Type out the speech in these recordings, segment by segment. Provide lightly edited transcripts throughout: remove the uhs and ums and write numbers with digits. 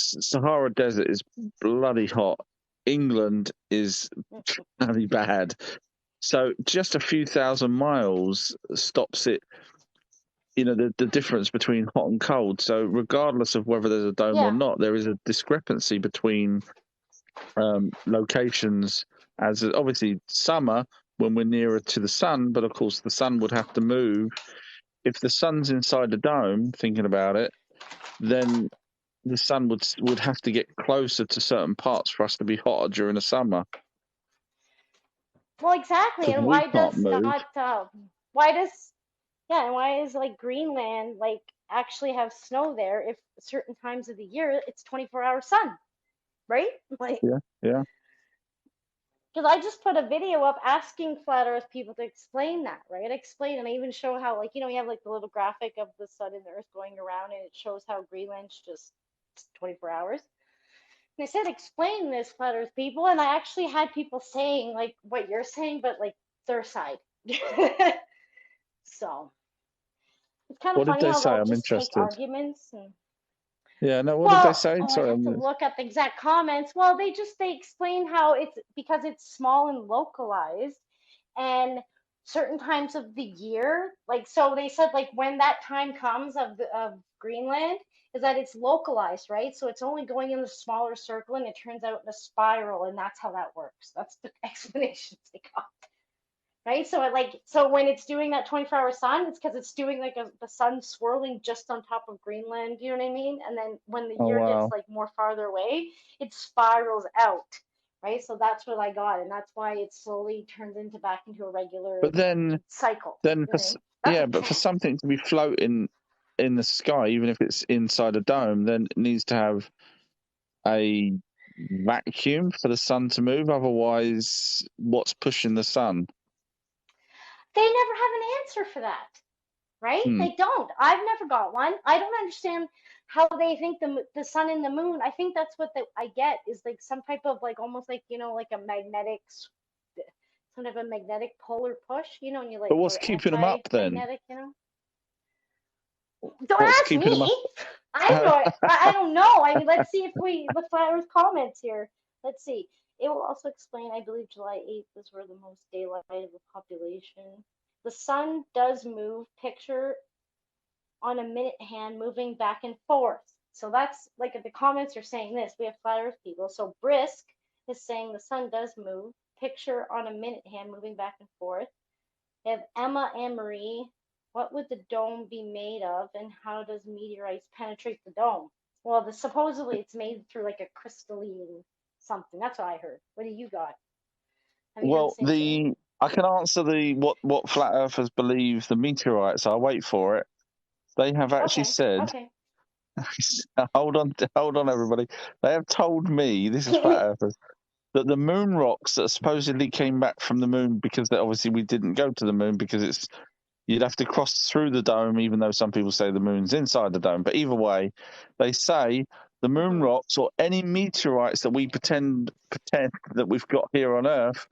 Sahara Desert is bloody hot. England is bloody bad. So just a few thousand miles stops it. The difference between hot and cold. So regardless of whether there's a dome or Yeah. not, there is a discrepancy between locations. As obviously summer when we're nearer to the sun, but of course the sun would have to move. If the sun's inside the dome, thinking about it, then the sun would have to get closer to certain parts for us to be hotter during the summer Well, exactly. because And we why can't does move. not, why does, yeah, and why is like Greenland like actually have snow there if certain times of the year it's 24-hour sun, right? Like, Yeah, yeah. because I just put a video up asking flat Earth people to explain that, right? Explain, and I even show how, like, you have like the little graphic of the sun and the Earth going around, and it shows how Greenland's just 24 hours. And I said, explain this, flat Earth people, and I actually had people saying like what you're saying, but like their side. So it's kind of What did funny they how say? they'll I'm just take interested. arguments and Yeah, no. What did they well, say? oh, I'd Sorry. have to look at the exact comments. Well, they explain how it's because it's small and localized, and certain times of the year, like so they said like when that time comes of Greenland is that it's localized, right? So it's only going in the smaller circle and it turns out in a spiral, and that's how that works. That's the explanations they got. Right? So so when it's doing that 24-hour sun, it's because it's doing like the sun swirling just on top of Greenland, you know what I mean? And then when the Oh year gets wow. like more farther away, it spirals out. Right? So that's what I got, and that's why it slowly turns into back into a regular But then, cycle. then You for know what I mean? That's yeah, what but they're for saying. something to be floating in the sky, even if it's inside a dome, then it needs to have a vacuum for the sun to move. Otherwise, what's pushing the sun? They never have an answer for that. Right? Hmm. They don't. I've never got one. I don't understand how they think the sun and the moon. I think that's what I get is like some type of like almost like like a magnetic, some type of magnetic polar push, and you But like what's or keeping them up then? anti-magnetic. Don't What's ask keeping them up? me. I have no. I don't know. I mean, let's see if the flat Earth comments here. Let's see. It will also explain. I believe July 8th is where the most daylight of the population. The sun does move. Picture on a minute hand moving back and forth. So that's like the comments are saying this. We have flat earth people. So Brisk is saying the sun does move. Picture on a minute hand moving back and forth. We have Emma and Marie. What would the dome be made of, and how does meteorites penetrate the dome? Well, supposedly it's made through like a crystalline something. That's what I heard. What do you got? Have you heard the Well, same thing? I can answer the what flat earthers believe the meteorites are. Wait for it. They have actually Okay. said, Okay. hold on, everybody. They have told me, this is flat earthers, that the moon rocks that supposedly came back from the moon, because obviously we didn't go to the moon because you'd have to cross through the dome, even though some people say the moon's inside the dome. But either way, they say the moon Mhm. rocks or any meteorites that we pretend that we've got here on Earth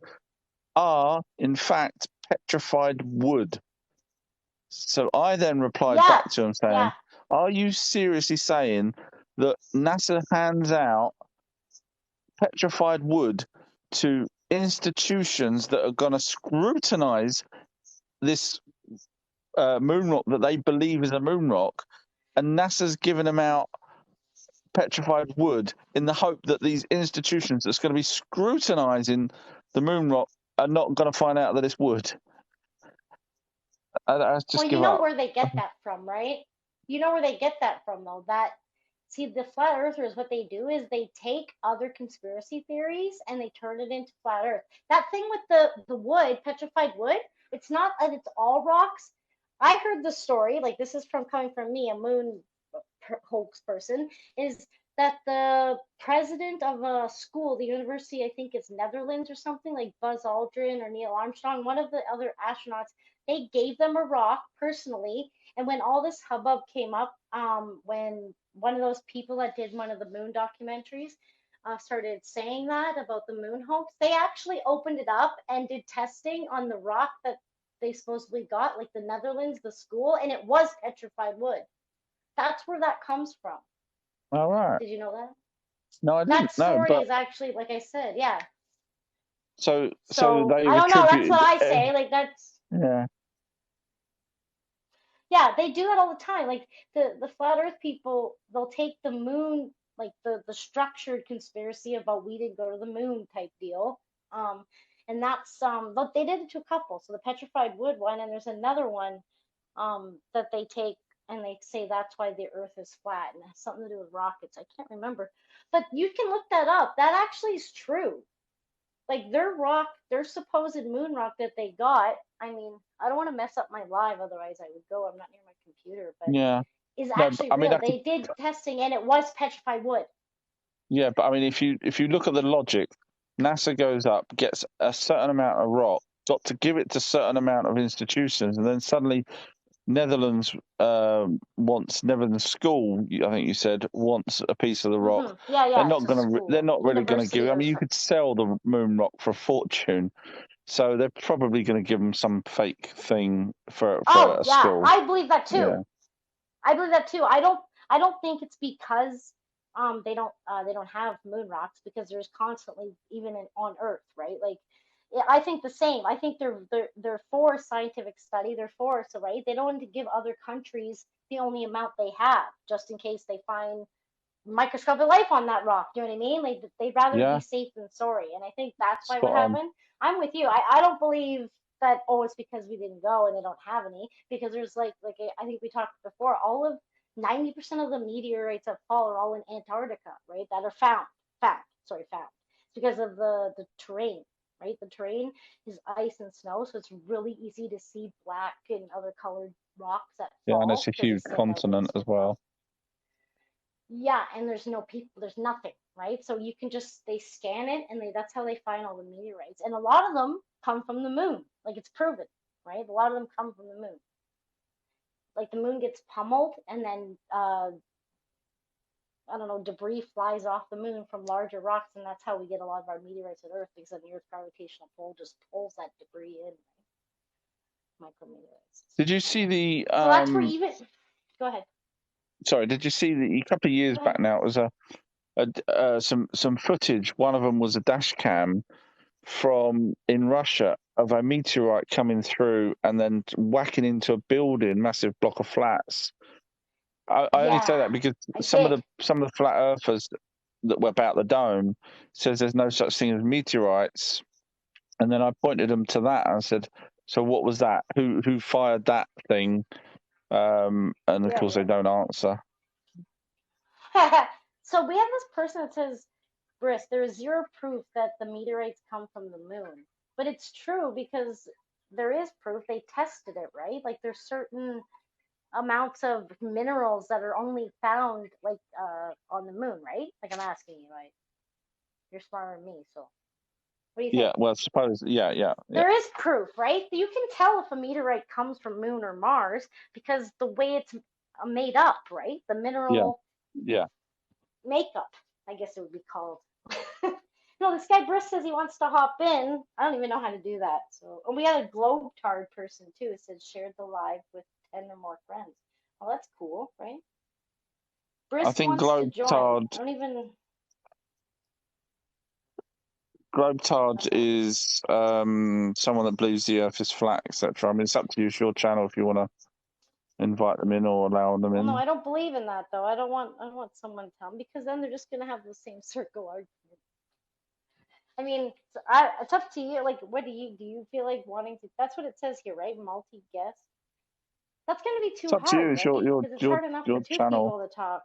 are, in fact, petrified wood. So I then replied Yeah. back to him saying, Yeah. are you seriously saying that NASA hands out petrified wood to institutions that are going to scrutinize this moon rock that they believe is a moon rock, and NASA's giving them out petrified wood in the hope that these institutions that's going to be scrutinizing the moon rock are not going to find out that it's wood? I Well, just you give know up. where they get that from, right? You know where they get that from, though. See, the flat earthers, what they do is they take other conspiracy theories and they turn it into flat earth. That thing with the wood, petrified wood, it's not that it's all rocks. I heard the story, like this is from coming from me, a moon hoax person, is that the president of a school, the university, I think it's Netherlands or something, like Buzz Aldrin or Neil Armstrong, one of the other astronauts, they gave them a rock personally. And when all this hubbub came up, when one of those people that did one of the moon documentaries started saying that about the moon hoax, they actually opened it up and did testing on the rock that they supposedly got, like the Netherlands, the school, and it was petrified wood. That's where that comes from. All right. Did you know that? No, I That didn't. No, story but is actually, like I said, yeah. so So they've I don't know. That's what attributed. I say. Like that's Yeah, yeah, they do it all the time. Like the flat Earth people, they'll take the moon, like the structured conspiracy about we didn't go to the moon type deal. Um, and that's but they did it to a couple. So the petrified wood one, and there's another one that they take and they say that's why the Earth is flat and it has something to do with rockets. I can't remember, but you can look that up. That actually is true. Like their rock, their supposed moon rock that they got. I mean, I don't want to mess up my live, otherwise I would go. I'm not near my computer, but yeah. is No, but, actually I mean, real. I could. They did testing and it was petrified wood. Yeah, but I mean, if you look at the logic, NASA goes up, gets a certain amount of rock, got to give it to a certain amount of institutions, and then suddenly Netherlands wants Netherlands school. I think you said wants a piece of the rock. Yeah, They're yeah. not It's a gonna. They're school, not really gonna give university it. I or mean, you something. could sell the moon rock for a fortune. So they're probably going to give them some fake thing for Oh a yeah, school. I believe that too. Yeah, I believe that too. I don't think it's because they don't have moon rocks because there's constantly even on Earth, right? Like yeah, I think the same. I think they're for scientific study. They're for so right. They don't want to give other countries the only amount they have, just in case they find microscopic life on that rock. Do you know what I mean? Like they'd rather be yeah, safe than sorry. And I think that's why what spot on. happened. I'm with you. I don't believe that oh it's because we didn't go and they don't have any because there's like I think we talked before all of 90% of the meteorites that fall are all in Antarctica, right? That are found. It's because of the terrain, right? The terrain is ice and snow, so it's really easy to see black and other colored rocks that Yeah, and it's fall a because they huge send out continent winds as so fast. well. Yeah, and there's no people, there's nothing, right? So you can just they scan it and that's how they find all the meteorites. And a lot of them come from the moon. Like it's proven, right? A lot of them come from the moon. Like the moon gets pummeled and then I don't know, debris flies off the moon from larger rocks, and that's how we get a lot of our meteorites at Earth because the Earth's gravitational pull just pulls that debris in, right? Micrometeorites. Did you see the So that's where even go ahead. Sorry, did you see the a couple of years Go ahead. back now? It was some footage. One of them was a dash cam from in Russia of a meteorite coming through and then whacking into a building, massive block of flats. I only say Yeah, that because I did. some of the flat earthers that were about the dome says there's no such thing as meteorites, and then I pointed them to that and I said, "So what was that? Who fired that thing?" And of Yeah, course they don't answer. yeah. So we have this person that says Briss, there is zero proof that the meteorites come from the moon. But it's true because there is proof. They tested it, right? Like there's certain amounts of minerals that are only found like on the moon, right? Like I'm asking you, like you're smarter than me, so what do you Yeah, think? well, suppose, yeah, There is proof, right? You can tell if a meteorite comes from Moon or Mars because the way it's made up, right? The yeah, mineral yeah. makeup, I guess it would be called. No, this guy Briss says he wants to hop in. I don't even know how to do that. So, and we had a Globetard person too. It said shared the live with 10 or more friends. Well, that's cool, right? I Briss think wants to join. Globetard I don't even. Globetard is someone that believes the Earth is flat, etc. I mean, it's up to you. It's your channel if you want to invite them in or allow them Well, no, in. I don't believe in that though. I don't want. I don't want someone to tell me because then they're just gonna have the same circle argument. I mean, it's up to you. Like, what do you feel like wanting to? That's what it says here, right? Multi guest. That's gonna be It's too up to you. hard, It's right? Because it's hard enough for your two channel. people to talk.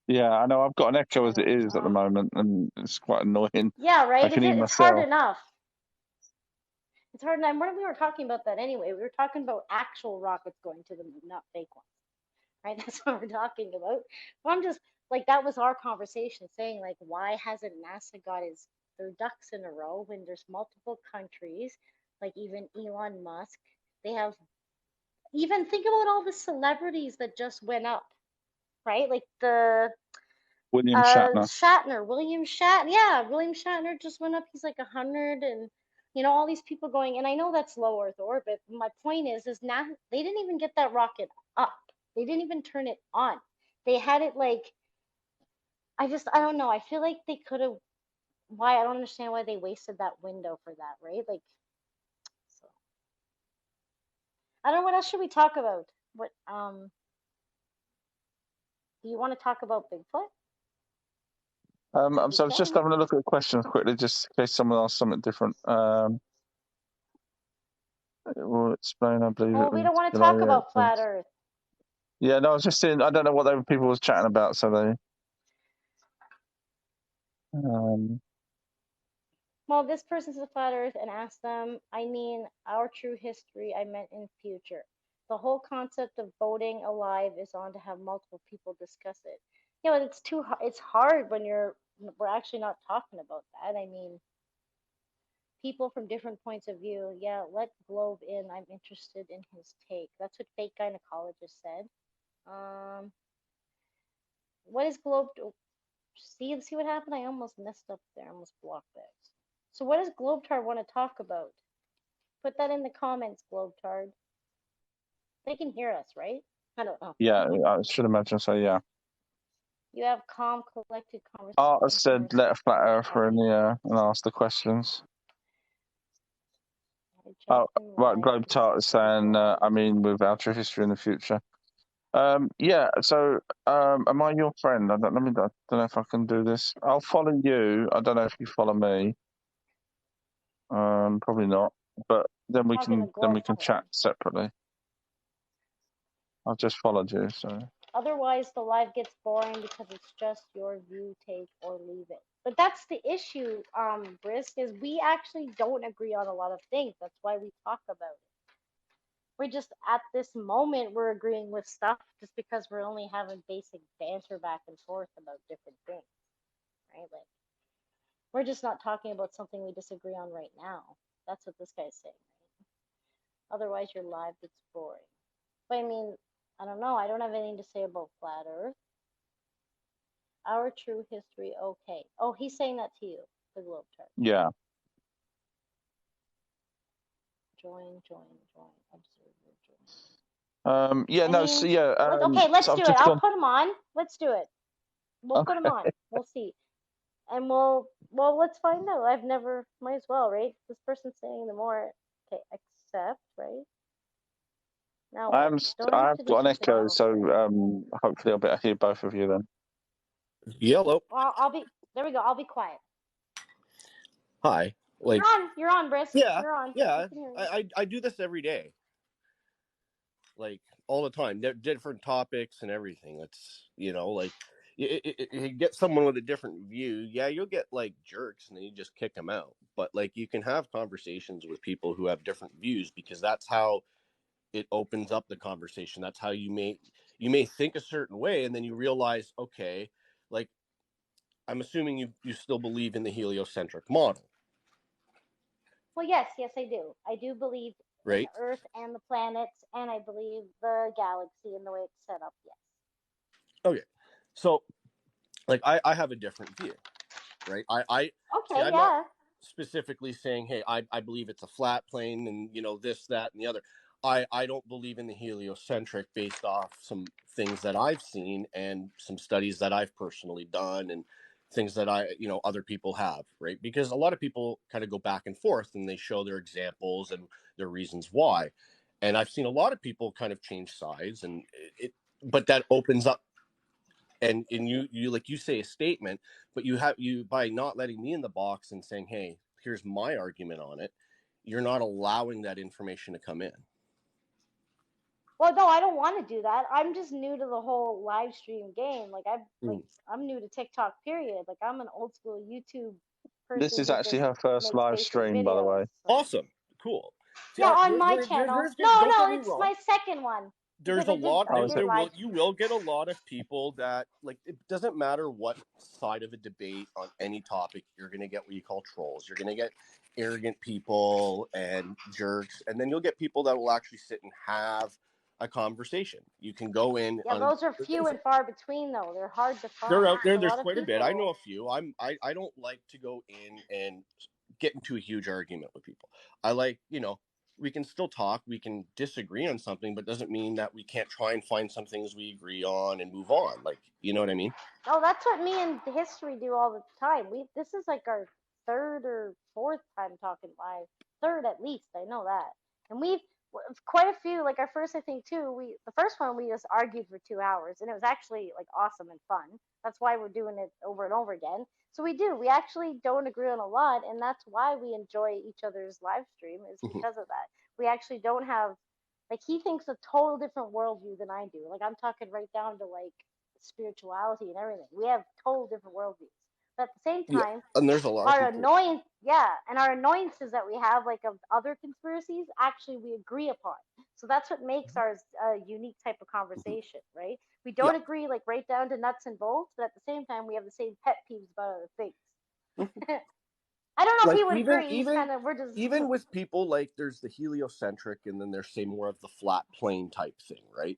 Yeah, I know. I've got an echo I as it know. is at the moment, and it's quite annoying. Yeah, I right. can hear It's hard myself. enough. It's hard enough. We were talking about that anyway. We were talking about actual rockets going to the moon, not fake ones, right? That's what we're talking about. But I'm just like that was our conversation, saying like, why hasn't NASA got their ducks in a row when there's multiple countries, like even Elon Musk, they have even think about all the celebrities that just went up, right? Like the William Shatner. Shatner, William Shatner. Yeah, William Shatner just went up. He's like 100, and all these people going. And I know that's low Earth orbit. My point is now they didn't even get that rocket up. They didn't even turn it on. They had it like I don't know. I feel like they could have. Why I don't understand why they wasted that window for that, right? Like, so I don't know. What else should we talk about? What do you want to talk about Bigfoot? We So I was just can. having a look at the questions quickly, just in case someone asked something different. It will explain, I believe Well, it we was don't want to talk below about it. flat Earth. Yeah, no, I was just saying, I don't know what people was chatting about, so they. Well, this person's a flat Earth and asked them. I mean, our true history. I meant in future. The whole concept of voting alive is on to have multiple people discuss it. Yeah, but it's too. It's hard when we're actually not talking about that. I mean, people from different points of view. Yeah, let Globe in. I'm interested in his take. That's what fake gynecologist said. Um, what is Globe? See what happened? I almost messed up there. I almost blocked that. So what does Globetard want to talk about? Put that in the comments, Globetard. They can hear us, right? I don't know. Yeah, I should imagine so. Yeah. You have calm, collected Art conversation said, with "Let a flat earther in Tommy. the and ask the questions." I Oh, jumped in right. live Globetrot is saying, I mean, with our true history in the future. Yeah. So, am I your friend? I don't know if I can do this. I'll follow you. I don't know if you follow me. Probably not. But then we talking to can chat Globetard. separately. I've just followed you. So. Otherwise, the live gets boring because it's just your view, take, or leave it. But that's the issue, Brisk, is we actually don't agree on a lot of things. That's why we talk about it. We're just at this moment we're agreeing with stuff just because we're only having basic banter back and forth about different things, right? Like we're just not talking about something we disagree on right now. That's what this guy's saying, right? Otherwise, your live gets boring. But I mean, I don't know. I don't have anything to say about flat Earth. Our true history, okay. Oh, he's saying that to you, the Globe Chart. Yeah. Join. Yeah. I No. mean, So yeah. okay, let's So I've do it. just I'll gone. put him on. Let's do it. We'll put him on. We'll see. And let's find out. I've never, might as well, right? This person's saying the more, okay, accept, right? Now what? Don't have to I've got an disappear. echo, so hopefully I'll be able to hear both of you then. Yellow. Well, I'll be, there we go. I'll be quiet. Hi. Like, You're on, Brisk. yeah, You're on. yeah. We can hear you. I do this every day, like all the time. Different topics and everything. It's like you get someone with a different view. Yeah, you'll get like jerks, and then you just kick them out. But like you can have conversations with people who have different views because that's how it opens up the conversation. That's how you may think a certain way, and then you realize, okay, like I'm assuming you still believe in the heliocentric model. Well, yes, I do. I do believe in Right. the Earth and the planets, and I believe the galaxy and the way it's set up. Yes. Okay. So, like, I have a different view, right? I see. Okay. I'm not Yeah. specifically saying, hey, I believe it's a flat plane and this, that, and the other. I don't believe in the heliocentric based off some things that I've seen and some studies that I've personally done and things that other people have, right? Because a lot of people kind of go back and forth and they show their examples and their reasons why. And I've seen a lot of people kind of change sides and but that opens up and you like you say a statement, but you by not letting me in the box and saying, hey, here's my argument on it, you're not allowing that information to come in. Well, no, I don't want to do that. I'm just new to the whole live stream game. Like I'm new to TikTok. Period. Like I'm an old school YouTube person. This is who actually just her first makes live basic stream, by the videos. way. So. Awesome. Cool. See, Yeah, on my channel. No, don't get me it's wrong. my second one. There's Because a lot. I did live You will get a lot of people that like. It doesn't matter what side of a debate on any topic. You're going to get what you call trolls. You're going to get arrogant people and jerks, and then you'll get people that will actually sit and have a conversation. You can go in. Yeah, those are few and far between, though. They're hard to find. They're out there. There's a quite a bit. I know a few. I don't like to go in and get into a huge argument with people. I like we can still talk, we can disagree on something, but doesn't mean that we can't try and find some things we agree on and move on. Like, you know what I mean? Oh, that's what me and history do all the time. This is like our third or fourth time talking live, third at least. I know that, and we've quite a few. Like our first, I think too. The first one we just argued for 2 hours, and it was actually like awesome and fun. That's why we're doing it over and over again. So we actually don't agree on a lot, and that's why we enjoy each other's live stream is because of that. We actually don't have like he thinks a total different worldview than I do. Like I'm talking right down to like spirituality and everything. We have total different worldviews. But at the same Yeah, time, and there's a lot of our people. annoyance, yeah, and our annoyances that we have, like of other conspiracies, actually we agree upon. So that's what makes ours a unique type of conversation, right? We Yeah. don't agree like right down to nuts and bolts, but at the same time, we have the same pet peeves about other things. I don't know if Like he would agree. He's even kind of we're just even with people, like there's the heliocentric, and then there's, say, more of the flat plane type thing, right?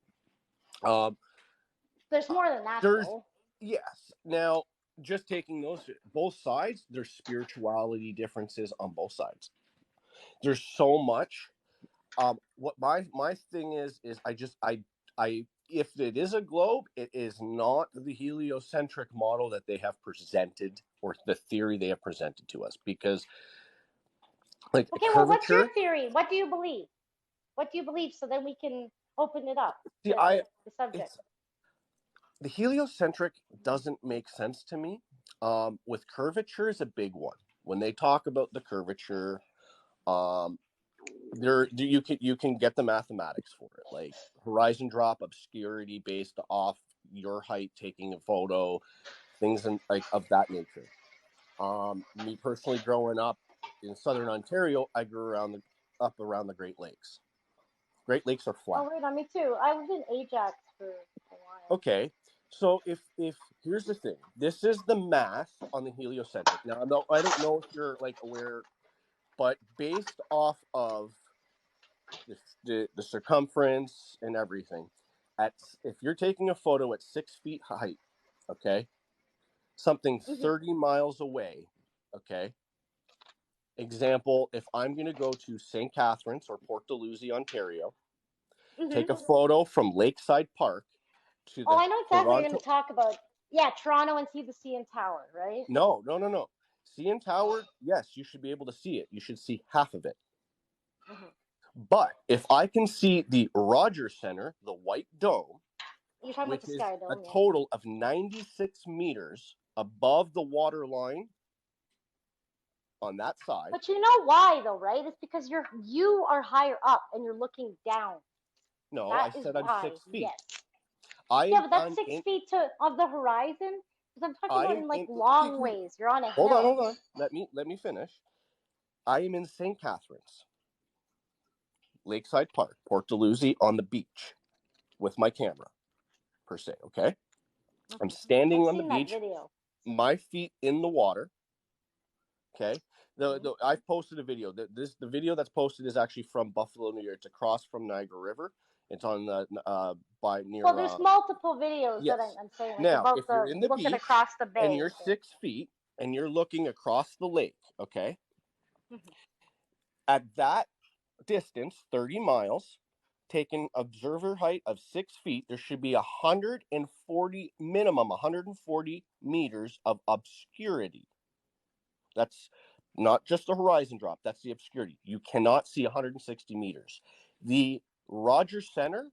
there's more than that There's though. Yes. Now, just taking those both sides, there's spirituality differences on both sides. There's so much. What my thing is I if it is a globe, it is not the heliocentric model that they have presented, or the theory they have presented to us, because like Okay, well, what's your curvature. theory? What do you believe? What do you believe? So then we can open it up See, to like the subject. it's the heliocentric doesn't make sense to me. With curvature is a big one. When they talk about the curvature, you can get the mathematics for it, like horizon drop, obscurity based off your height, taking a photo, things like of that nature. Me personally, growing up in southern Ontario, I grew up around the Great Lakes. Great Lakes are flat. Oh, right on me too. I was in Ajax for a while. Okay, so if here's the thing, this is the math on the heliocentric. Now, I don't know if you're like aware, but based off of the circumference and everything, if you're taking a photo at 6 feet height, okay, something 30 miles away, okay. Example: if I'm going to go to St. Catharines or Port Dalhousie, Ontario, take a photo from Lakeside Park to the I know exactly what you're Toronto. going to talk about. Yeah, Toronto, and see the CN Tower, right? No. CN Tower, yes, you should be able to see it. You should see half of it. But if I can see the Rogers Center, the White Dome, You're talking which about the is Sky a Dome, yeah. total of 96 meters above the water line on that side. But you know why though, right? It's because you are higher up and you're looking down. No, That I is said why. I'm 6 feet. Yes. Yeah, but that's 6 feet of the horizon. Because I'm talking about in like long ways. You're on a hill. Hold on. Let me finish. I am in St. Catharines, Lakeside Park, Port Dalhousie, on the beach with my camera, per se, okay? I'm standing on the beach, my feet in the water, okay? I've posted a video. The video that's posted is actually from Buffalo, New York. It's across from Niagara River. It's on the by near. Well, there's multiple videos yes. that I'm saying, like, now, about if you're in the looking beach across the bay, and you're 6 feet and you're looking across the lake, okay? At that distance, 30 miles, taking observer height of 6 feet, there should be 140 minimum, 140 meters of obscurity. That's not just the horizon drop, that's the obscurity. You cannot see 160 meters. The Rogers Center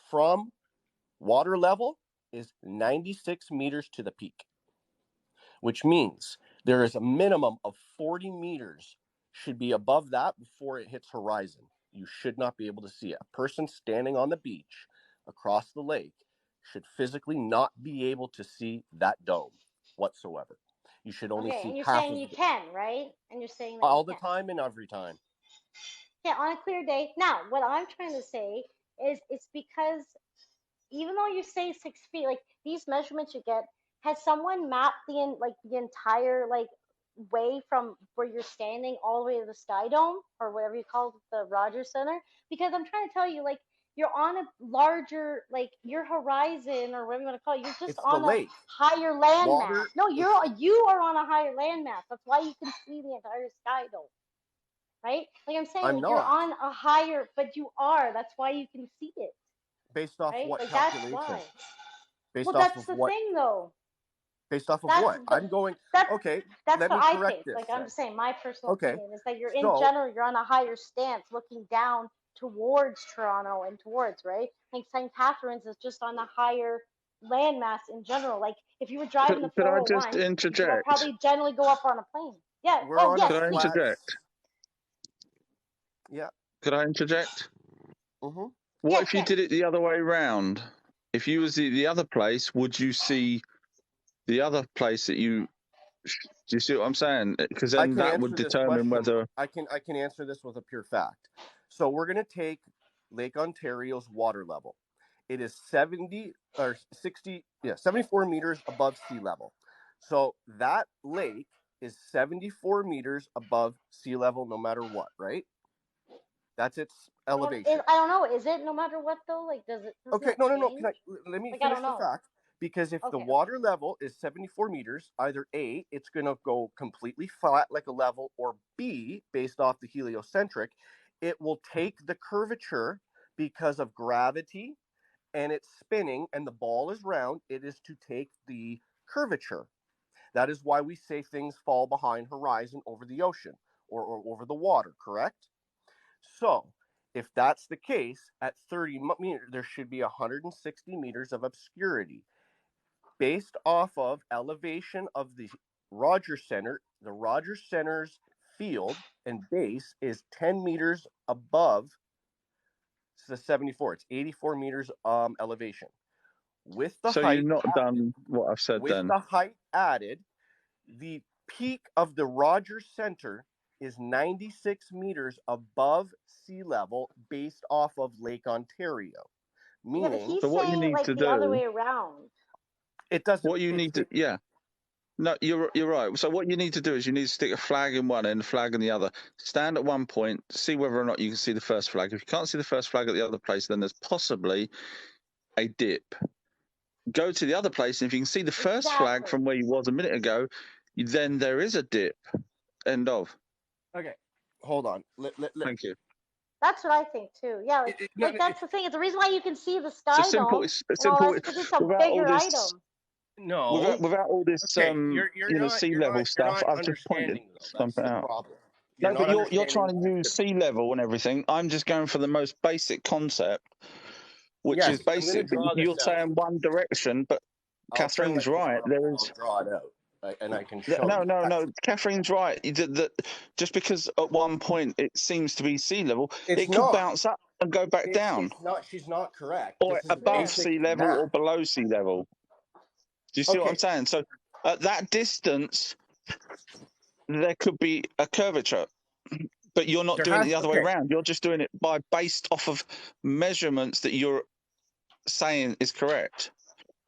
from water level is 96 meters to the peak, which means there is a minimum of 40 meters should be above that before it hits horizon. You should not be able to see it. A person standing on the beach across the lake should physically not be able to see that dome whatsoever. You should only see and you're half saying of you it. can, right? And you're saying that all the time and every time. Yeah, on a clear day. Now, what I'm trying to say is it's because even though you say 6 feet, like these measurements you get, has someone mapped the entire like way from where you're standing all the way to the Sky Dome or whatever you call it, the Rogers Center? Because I'm trying to tell you, like, you're on a larger, like, your horizon or whatever you want to call it. You're just on a higher landmass. No, you are on a higher landmass. That's why you can see the entire Sky Dome. right? Like I'm saying, I'm like you're not. on a higher, but you are. That's why you can see it, Based off right? what Like that's calculation? why. Based Well, off that's of the what? thing, though. Based off of That's what? I'm going. that's Okay, that's let what me I correct think. this Like I'm then. just saying, my personal Okay, opinion is that you're in so general, you're on a higher stance, looking down towards Toronto and towards, right? Like St. Catharines is just on a higher landmass in general. Like if you were driving the Could I just 401, you would interject? probably generally go up on a plane. Yeah. we're Oh on a yes, Could I please. flat. interject? Yeah. Could I interject? Mm-hmm. What Yes, if you yes. did it the other way round? If you was the other place, would you see the other place that you? Do you see what I'm saying? Because I then can that would answer this determine question. whether. I can answer this with a pure fact. So we're going to take Lake Ontario's water level. It is 70 or 60, 74 meters above sea level. So that lake is 74 meters above sea level no matter what, right? That's its elevation. I don't know. Is it no matter what though? Like does it? Doesn't Okay, it no. change? Let me Like I finish don't the know. fact. Because if the Okay. water level is 74 meters, either A, it's going to go completely flat like a level, or B, based off the heliocentric, it will take the curvature because of gravity and it's spinning and the ball is round. It is to take the curvature. That is why we say things fall behind horizon over the ocean or over the water, correct? So, if that's the case, at 30 meters, there should be 160 meters of obscurity. Based off of elevation of the Rogers Center, the Rogers Center's field and base is 10 meters above the 74. It's 84 meters elevation. With the So you've height not added, done what I've said with then. the height added, the peak of the Rogers Center is 96 meters above sea level based off of Lake Ontario. Yeah, but Meaning, he's So what you saying need like to the other do, way around. it doesn't. what you need to, yeah. No, you're right. So what you need to do is you need to stick a flag in one end, a flag in the other. Stand at one point, see whether or not you can see the first flag. If you can't see the first flag at the other place, then there's possibly a dip. Go to the other place, and if you can see the first flag Exactly. from where you was a minute ago, then there is a dip. End of. Okay, hold on. Thank you. That's what I think too. Yeah, like that's the thing. It's the reason why you can see the It's a sky simple. dome It's a and all simple. that because it's a Without all bigger this, item. No. without all this, Okay, you're not sea level stuff, I've just pointed understanding though. That's something the out. problem. No, but not you're trying to understanding. use sea level and everything. I'm just going for the most basic concept, which Yes, is I'm going to basic. draw You're this out. saying one direction, but I'll turn my Catherine's right. camera There on. is I'll draw it out, and I can show no, you. no. Catherine's right. Just because at one point it seems to be sea level, It's it could not. bounce up and go back down, It's not. She's not correct. or This is above Yeah. basic sea level math. or below sea level. Do you see what I'm Okay. saying? So at that distance, there could be a curvature, but you're not doing it the other way around. You're just doing it based off of measurements that you're saying is correct.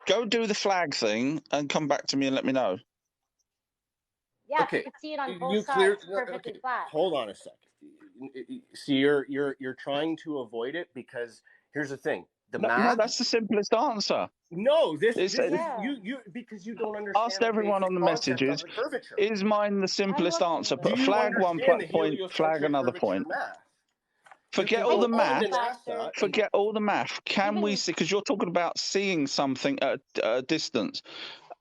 Go do the flag thing and come back to me and let me know. Yeah, Okay. if you can see it on You both clear. sides, perfectly Okay. flat. Hold on a second. See, you're trying to avoid it because here's the thing. The No, math. that's the simplest answer. No, this It's, is Yeah. you because you don't understand. asked the everyone basic on the concept messages, of the curvature. is mine the simplest looking answer? at Put it. a Do you flag one understand the point, flag heliocentric another curvature point. math? Forget You all the can go I on see math. the factor. NASA. Forget all the math. Can we Even- see? Because you're talking about seeing something at a distance.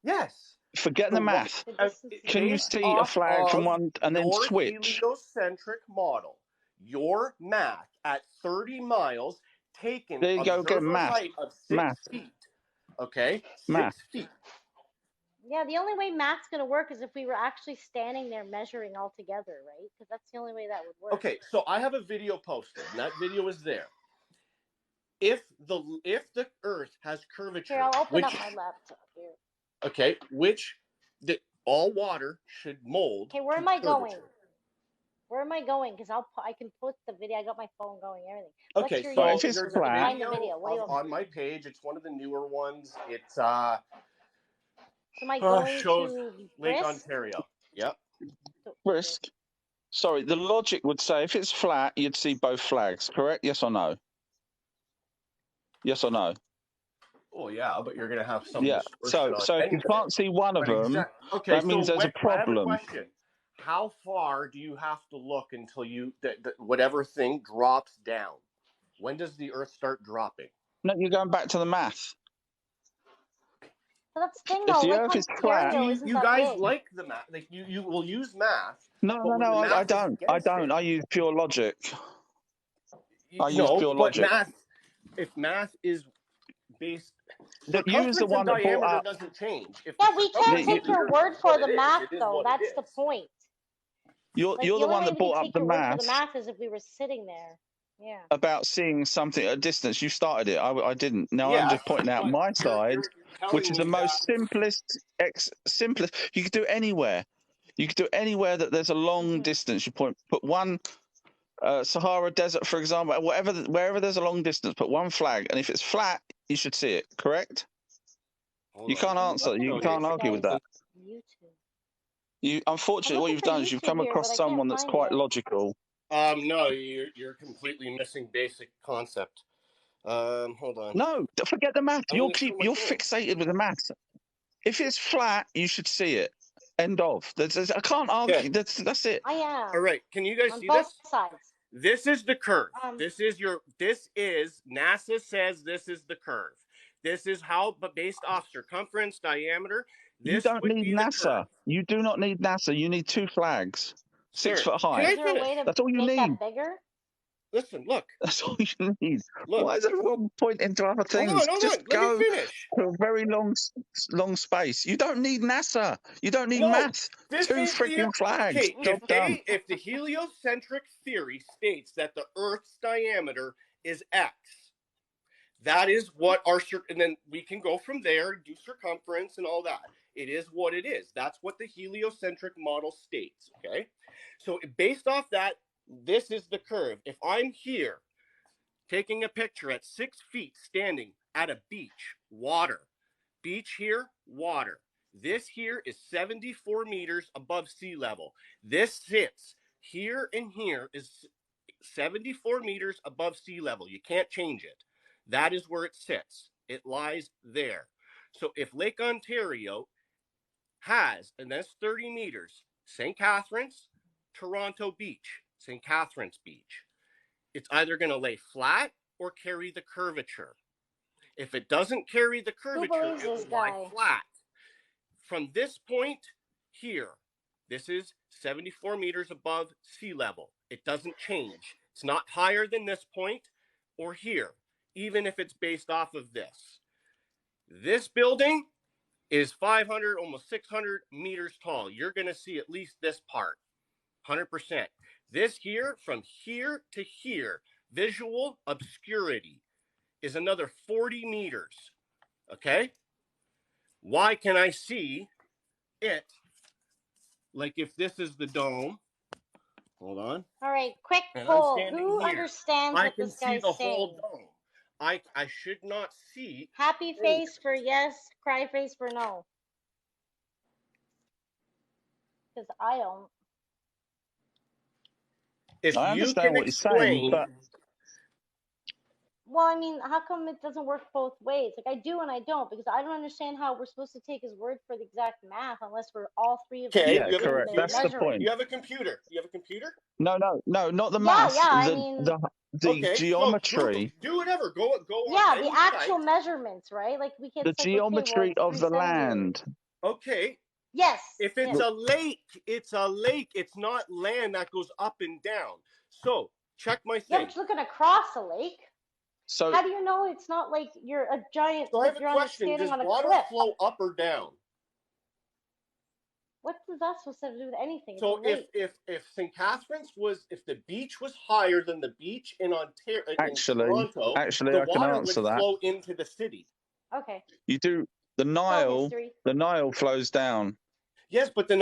Yes. Forget the math. The distance is Can you Based see a off flag from of one and then your switch? heliocentric model, your math at 30 miles taken There you go. Get observer math. height of 6 Math. feet. Okay, 6 Math. feet. Yeah, the only way math's gonna work is if we were actually standing there measuring all together, right? Because that's the only way that would work. Okay, so I have a video posted, and that video is there. If the Earth has curvature, Here, I'll open up my laptop here. okay, all water should mold. Okay, where to am I going? curvature. Where am I going? Because I can put the video. I got my phone going, everything. Okay, What's your so if it's there's flat- a Find the video. What do you on my page. It's one of the newer ones. It's So am I going shows to Lake Brisk? Ontario. Yep. Risk. Sorry, the logic would say if it's flat, you'd see both flags, correct? Yes or no? Yes or no? Oh yeah, but you're gonna have some. Yeah. distortion So on if you anything. can't see one of But them, okay, that means so there's a I have a problem. question. how far do you have to look until whatever thing drops down? When does the Earth start dropping? No, you're going back to the math. So that's the thing, If though. the Lake Earth is flat, Ontario isn't You that guys big. like the math. Like you will use math. no, But when the I math is don't. I against don't. it- I use pure logic. I use No, pure but logic. if math is based, You was circumference the one and that brought diameter up. doesn't change. If Yeah, the we can't circumference You- take your is word for what the it is, math, it is though. what it That's the is. point. You're Like, the the one only that way we brought can up take the your word for the math math is if we were sitting there. Yeah. about seeing something at a distance. You started it. I didn't. Now I'm Yes, just pointing out but my you're side, telling which is the me most that simplest. You could do anywhere. You could do anywhere that there's a long distance. You put one Sahara Desert, for example, wherever there's a long distance, put one flag, and if it's flat, you should see it. Correct? Hold You on. can't answer. Let me You show can't argue with that. YouTube. I'm Unfortunately, what looking you've for done is you've YouTube come here, but across I can't someone that's find quite it. logical. No, you're completely missing basic concept. Hold on. No, forget the math. I'm gonna show my You're phone. fixated with the math. If it's flat, you should see it. End of. I can't argue. Okay. That's it. I am. All right, can you guys On see both this? sides. This is the curve. Um, This is NASA says this is the curve. This is how, but based off circumference, diameter, You this don't would need be the NASA. curve. You do not need NASA. You need 2 flags, Sir, 6 foot can high. I Is there a way finish? to That's all you make need. that bigger? Listen, look, That's all you need. look. Why is everyone pointing to other things? Hold Just on. Let go me finish. to a very long space. You don't need NASA. You don't need No, math. this 2 is freaking flags. okay. Job done. If the heliocentric theory states that the Earth's diameter is X, that is what and then we can go from there, do circumference and all that. It is what it is. That's what the heliocentric model states. Okay, so based off that, this is the curve. If I'm here taking a picture at 6 feet, standing at a beach, water, beach here, water. This here is 74 meters above sea level. This sits here and here is 74 meters above sea level. You can't change it. That is where it sits. It lies there. So if Lake Ontario has, and that's 30 meters, St. Catharines, Toronto Beach, St. Catharines Beach, it's either going to lay flat or carry the curvature. If it doesn't carry the curvature, it will lie flat. From this point here, this is 74 meters above sea level. It doesn't change. It's not higher than this point or here, even if it's based off of this. This building is 500, almost 600 meters tall. You're going to see at least this part, 100%. This here, from here to here, visual obscurity, is another 40 meters. Okay? Why can I see it? Like if this is the dome. Hold on. All right, quick And poll. I'm standing Who here. understands I what can this see guy's the saying? whole dome. I should not see. Happy face for yes, cry face for no. Because I don't. If I you understand can what you're saying, explain, but Well, I mean, how come it doesn't work both ways? Like, I do and I don't, because I don't understand how we're supposed to take his word for the exact math unless we're all three of us okay, yeah, you have correct. a That's the computer. point. You have a computer. You have a computer. No, not the Yeah, math. yeah, I mean, The Okay, geometry. so do whatever. Go on. yeah, any the actual site. measurements, right? Like we can't. The Like, okay, well, geometry it's of the 370. land. Okay, Yes. if it's yes. a lake, it's a lake. It's not land that goes up and down. So check my Yeah, thing. but you're looking across a lake. So How do you know it's not like you're a giant? So I have like a you're question. standing Does on a water cliff? flow up or down? What is that supposed to do with anything? So if St. Catharines if the beach was higher than the beach in Ontario, in Toronto, I the can water answer would that. flow into the city. Okay. You do the Nile. The Nile flows down. Yes, but the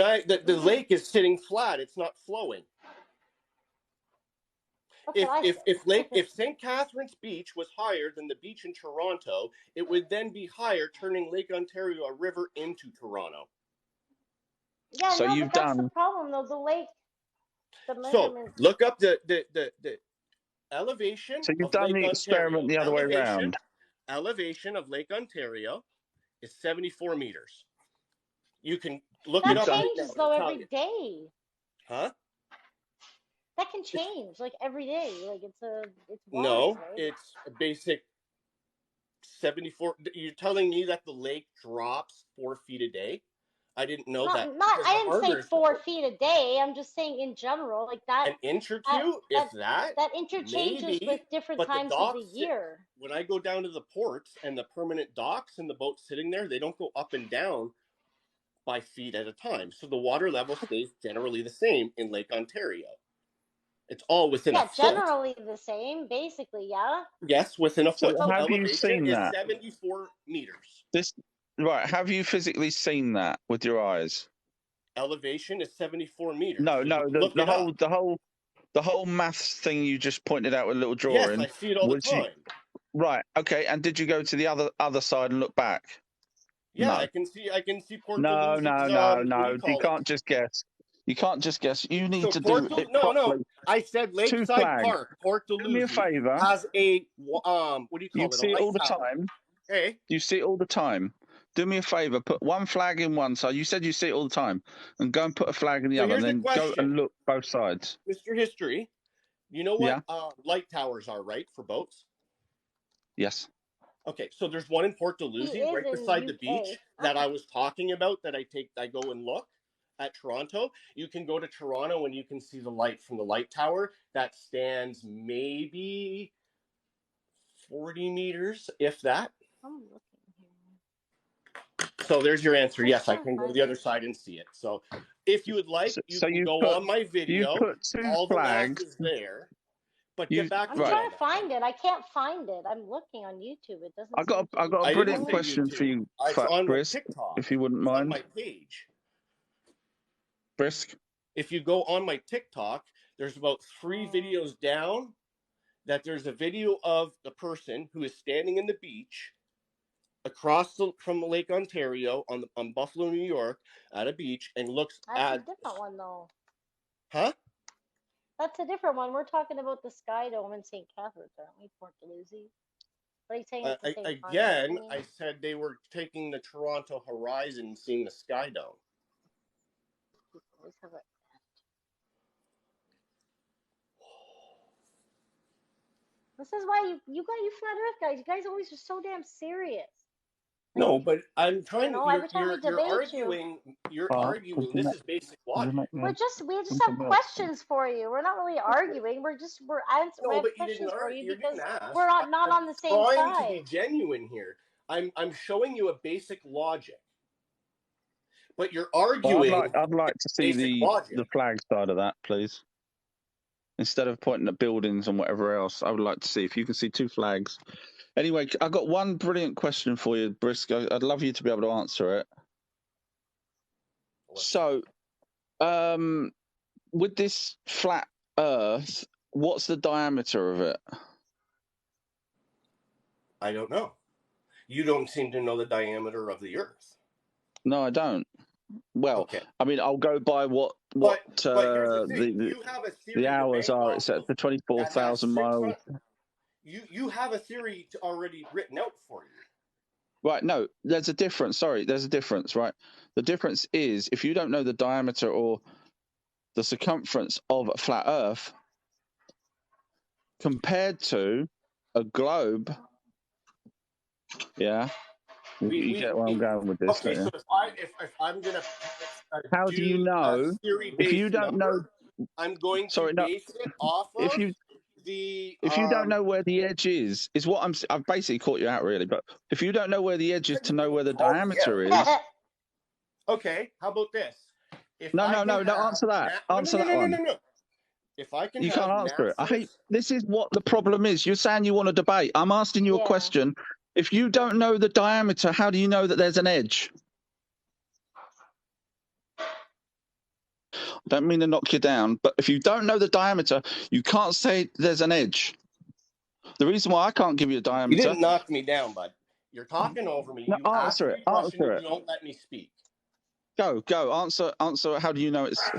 lake is sitting flat. It's not flowing. If St. Catharines Beach was higher than the beach in Toronto, it would then be higher, turning Lake Ontario a river into Toronto. Yeah, so no, you've but that's done the problem though. The lake, the So measurements. look up the elevation. So you've of done Lake the experiment Ontario. the other way around. Elevation of Lake Ontario is 74 meters. You can look That it up. changes though I'll tell every you. day. Huh? That can change like every day. Like it's waters, No, right? it's a basic 74. You're telling me that the lake drops 4 feet a day? I didn't know Not that not. because I the didn't say harbors 4 feet a day. I'm just saying in general, like that an inch or that two, if that that, that interchanges with maybe. different But the times of the docks, year. when I go down to the ports and the permanent docks and the boats sitting there, they don't go up and down by feet at a time. So the water level stays generally the same in Lake Ontario. It's all within a Yeah, foot. generally the same, basically. Yeah. Yes, within a So foot. But have you Elevation seen is that? 74 meters. This right? Have you physically seen that with your eyes? Elevation is 74 meters. No, You can no. look it up. The whole maths thing you just pointed out with a little Yes, drawing I see it all the was you time. right? Okay, and did you go to the other side and look back? Yeah, No. I can see Port No, Dalhousie's, no, no, what do you no. You call it? can't just guess. You can't just guess. You need So to do it no, properly. I said Two Lakeside flags. Park, Port Do me a Dalhousie favor. has a what do you You call it? A see it light all the tower. time. Hey, You see it all the time. Do me a favor. Put one flag in one side. You said you see it all the time, and go and put a flag in the so other, and here's the then go question, and look both sides. Mr. History. You know what Yeah. light towers are, right, for boats? Yes. Okay, so there's one in Port he Dalhousie is right in beside the UK. beach that I was talking about that I go and look at Toronto. You can go to Toronto and you can see the light from the light tower that stands maybe 40 meters, if that. I'm looking here. So there's your answer. I'm Yes, I trying to can go to find the other it. side and see it. So if you would like, you So can go on my you video. put two All the math flags. is there. But You get back to I'm me right. trying on to that. find it. I can't find it. I'm looking on YouTube. It doesn't seem to I be got a I didn't brilliant say showing. question for YouTube. you, It's on my Brisk, TikTok. if you wouldn't It's on mind. my page. Brisk. If you go on my TikTok, there's about 3 Oh, videos down that there's a video of the person who is standing in the beach across from Lake Ontario on Buffalo, New York, at a beach and looks that's a at, different one though. huh? That's a different one. We're talking about the Sky Dome in St. Catharines, aren't we? Port Dalhousie. But he's saying it's the same Again, concept. I said they were taking the Toronto horizon and seeing the Sky Dome. Always have it. This is why you flat Earth guys. You guys always are so damn serious. No, but I'm trying to. every time we You're debate you, arguing. You're arguing. This is basic logic. we just have questions for you. We're not really arguing. We're answering. We No, have but you questions didn't for you You because didn't ask. we're not I'm on the same trying to be side. genuine here. I'm showing you a basic logic, but you're Well, arguing I'd like to see basic logic. the flag side of that, please. Instead of pointing at buildings and whatever else, I would like to see if you can see two flags. Anyway, I got one brilliant question for you, Brisk. I'd love you to be able to answer it. So, with this flat Earth, what's the diameter of it? I don't know. You don't seem to know the diameter of the Earth. No, I don't. Well, okay. I mean, I'll go by what but here's the thing. You have a theory the hours are. It's at the 24,000 miles. You have a theory already written out for you. Right. No, there's a difference. Sorry, there's a difference. Right. The difference is if you don't know the diameter or the circumference of a flat Earth compared to a globe. Yeah. You get where I'm going with this. Okay, so if I'm gonna how do you know if you don't know? I'm going to base it off of if you don't know where the edge is what I've basically caught you out really. But if you don't know where the edge is to know where the diameter is. Okay, how about this? No. Answer that. Answer that one. No. If I can, you can't answer it. I hate. This is what the problem is. You're saying you want to debate. I'm asking you a question. If you don't know the diameter, how do you know that there's an edge? I don't mean to knock you down, but if you don't know the diameter, you can't say there's an edge. The reason why I can't give you a diameter. You didn't knock me down, bud. You're talking over me. No, you answer it. Answer it. You don't let me speak. Go. Answer. How do you know it's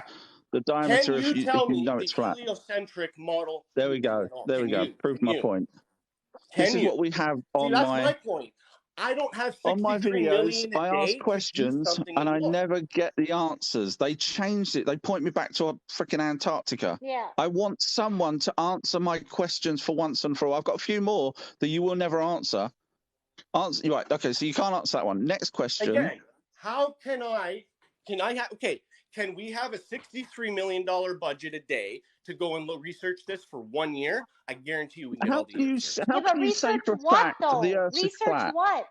the diameter? Can you tell me know it's flat? Heliocentric model. There we go. There we go. Prove my point. This is what we have on that's my point. I don't have On my 63 videos, million a I ask day to do questions something and and I look. never get the answers. They changed it. They point me back to a freaking Antarctica. Yeah. I want someone to answer my questions for once and for all. I've got a few more that you will never answer. Right. Okay. So you can't answer that one. Next question. Again, how can I have, okay, can we have a $63 million budget a day to go and research this for 1 year? I guarantee you we can get all the answers. How Yeah, but can you say research for a what fact the though? Earth is Research flat what?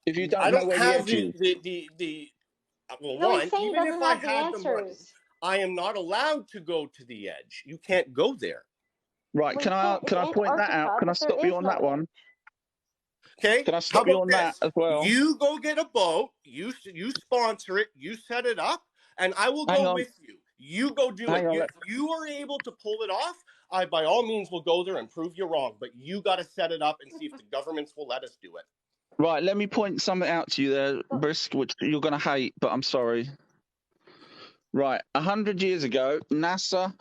if you don't I know don't where the have edge is? well, No, he's one, saying he even if doesn't I have the had the money, answers. I am not allowed to go to the edge. You can't go there. Right. Well, Can you I can't. It's point that out? Antarctica, Can I but there stop you is on no that one? edge. Okay. Can I How stop you about on that this? as well? You go get a boat. You sponsor it. You set it up, and I will Hang go on. with you. You go do Hang it. on, If you are able to pull it off, I by all means will go there and prove you wrong. But you got to set it up and see if the governments will let us do it. Right, let me point something out to you there, Brisk, which you're going to hate, but I'm sorry. Right, 100 years ago, NASA,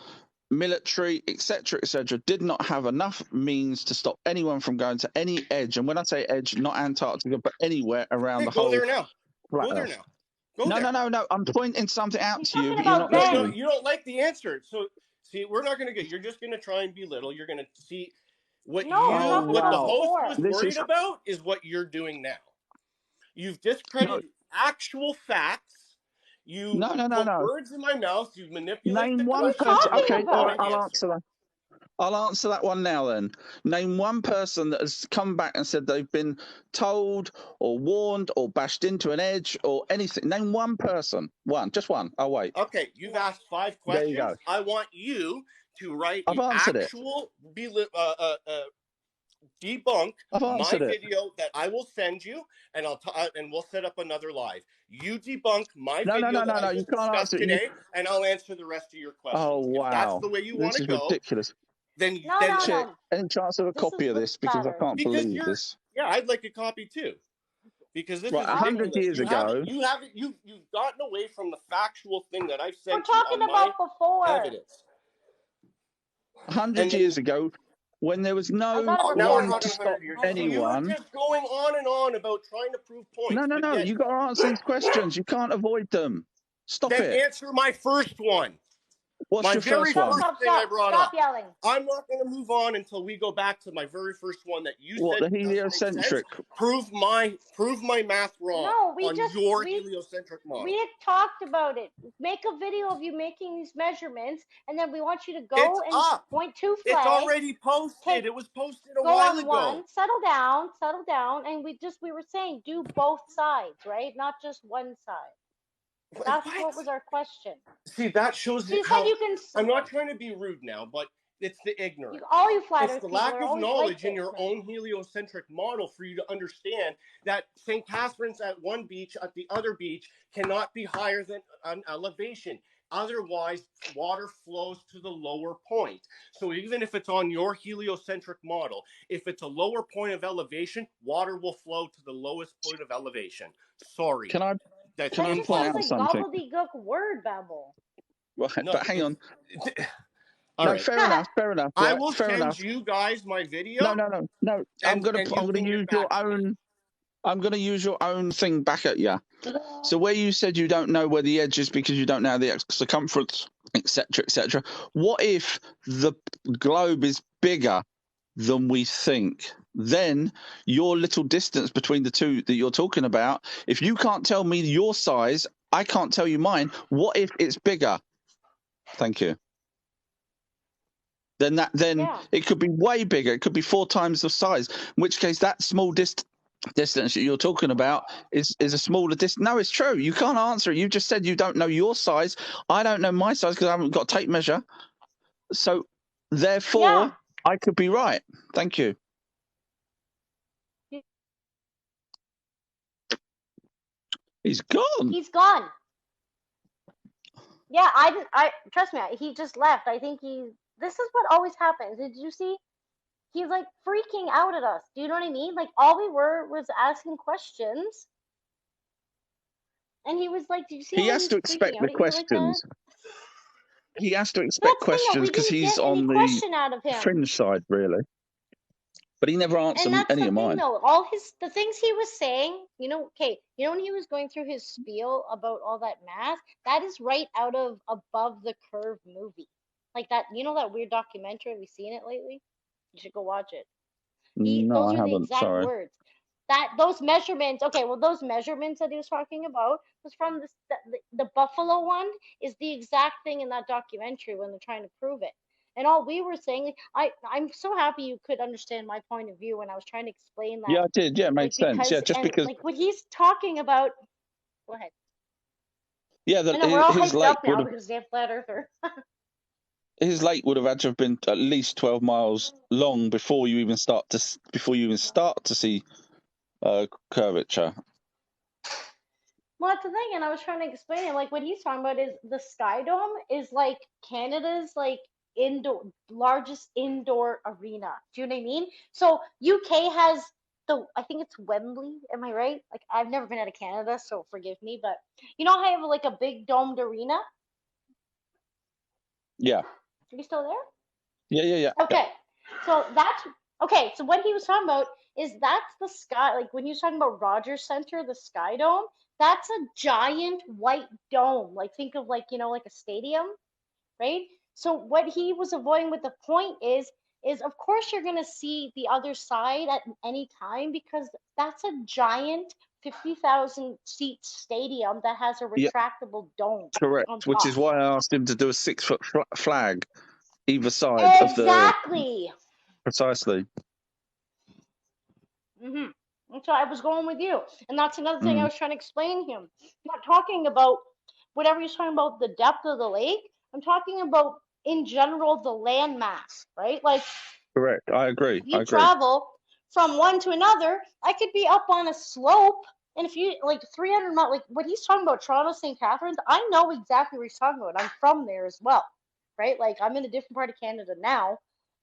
military, etc., did not have enough means to stop anyone from going to any edge. And when I say edge, not Antarctica, but anywhere around the Go whole there now. flat Go there Earth. now. Go there. No. I'm pointing something out He's to you, talking but you're about not then. listening. You don't like the answer. So, see, we're not going to get. You're just going to try and belittle. You're going to see what No, I'm talking what about the host before. was This worried is- about is what you're doing now. You've discredited actual facts. You No. put words in my mouth. You manipulate Name the one question. person. talking Okay, about? all right, I'll Answer. answer that. I'll answer that one now then. Name one person that has come back and said they've been told or warned or bashed into an edge or anything. Name one person. One. Just one. I'll wait. Okay, you've asked 5 There you questions. go. I want you to write I've an answered it. actual debunk I've my answered it. video that I will send you, and and we'll set up another live. You debunk my No, video that I you just can't discussed answer it. today, and I'll answer the rest of your questions. Oh, wow. If that's the way you want This to is go, ridiculous. then Check. Any chance of a This copy is of this? Because I matters. can't Because believe this. Yeah, I'd like a copy too. Because this Right, is 100 ridiculous. years ago. You've gotten away from the factual thing that I've We're sent you talking on about my before. evidence. 100 years ago, when there was no Oh, Now we're one talking to stop 100 years. So you anyone. were just going on and on about trying to prove points. No. Yet, You got to answer these questions. You can't avoid them. Stop then it. answer my first one. What's My your very first one? first thing I brought Stop up. yelling. I'm not going to move on until we go back to my very first one that you What, said the doesn't make heliocentric? sense. Prove my math wrong No, we on just your heliocentric model. we had talked about it. Make a video of you making these measurements, and then we want you to go It's and up. point two It's flags. already posted. Take- It was posted a Go while on ago. one, settle down, and we were saying do both sides, right? Not just one side. That's what was our question. See, that shows So you how. said you can. I'm not trying to be rude now, but it's the ignorance. All you flat It's Earth the people lack are of always knowledge like in this, your man. own heliocentric model for you to understand that St. Catherine's at one beach, at the other beach, cannot be higher than an elevation. Otherwise, water flows to the lower point. So even if it's on your heliocentric model, if it's a lower point of elevation, water will flow to the lowest point of elevation. Sorry. Can I That's That just point sounds out like something? gobbledygook word babble. Right, No, but hang on. All No, right. fair enough. Right, I will fair send enough. you guys my video. No. I'm And gonna you can use get your back to me. own. I'm gonna use your own thing back at you. So where you said you don't know where the edge is because you don't know the circumference, etc. What if the globe is bigger than we think? Then your little distance between the two that you're talking about, if you can't tell me your size, I can't tell you mine. What if it's bigger? Thank you. Then it could be way bigger. It could be 4 times the size. In which case, that small distance that you're talking about is a smaller distance. No, it's true. You can't answer it. You just said you don't know your size. I don't know my size because I haven't got a tape measure. So therefore, I could be right. Thank you. He's gone. He's gone. Yeah, I trust me. He just left. I think this is what always happens. Did you see? He's like freaking out at us. Do you know what I mean? Like all we were was asking questions, and he was like, "Did you see?" He has to expect the questions. He has to expect questions because he's on the fringe side, really. But he never And answered that's any the of thing, mine. though. The things he was saying, okay, when he was going through his spiel about all that math, that is right out of Above the Curve movie. Like that, that weird documentary. Have you seen it lately? You should go watch it. No, Those I are the haven't. exact Sorry. words. Those measurements, okay, well, those measurements that he was talking about was from the buffalo one is the exact thing in that documentary when they're trying to prove it. And all we were saying, I'm so happy you could understand my point of view when I was trying to explain Yeah, that, I did. Yeah, it like makes sense. Yeah, just and because. like what he's talking about. Go ahead. Yeah, I know we're all his hyped lake up would now have because they have flat earther. had to have been at least 12 miles long before you even start to see curvature. Well, that's the thing, and I was trying to explain it. Like what he's talking about is the Sky Dome is like Canada's like largest indoor arena. Do you know what I mean? So UK has I think it's Wembley. Am I right? Like I've never been out of Canada, so forgive me, but how I have like a big domed arena. Yeah. Are you still there? Yeah. Okay, so that's okay. So what he was talking about is that's the sky. Like when he was talking about Rogers Center, the Sky Dome, that's a giant white dome. Like think of like like a stadium, right? So what he was avoiding with the point is of course you're gonna see the other side at any time because that's a giant 50,000 seat stadium that has a Yeah, retractable dome on correct. Which top. is why I asked him to do a 6-foot flag either side of the. Exactly. Precisely. hmm And so I was going with you. And that's another thing I Mm. was trying to explain to him. I'm not talking about whatever he's talking about the depth of the lake. I'm talking about in general the land mass, right? Like Correct. I agree. if you travel from one to another, I could be up on a slope. And if you like 300 miles, like what he's talking about, Toronto, St. Catharines, I know exactly what he's talking about. I'm from there as well, right? Like I'm in a different part of Canada now,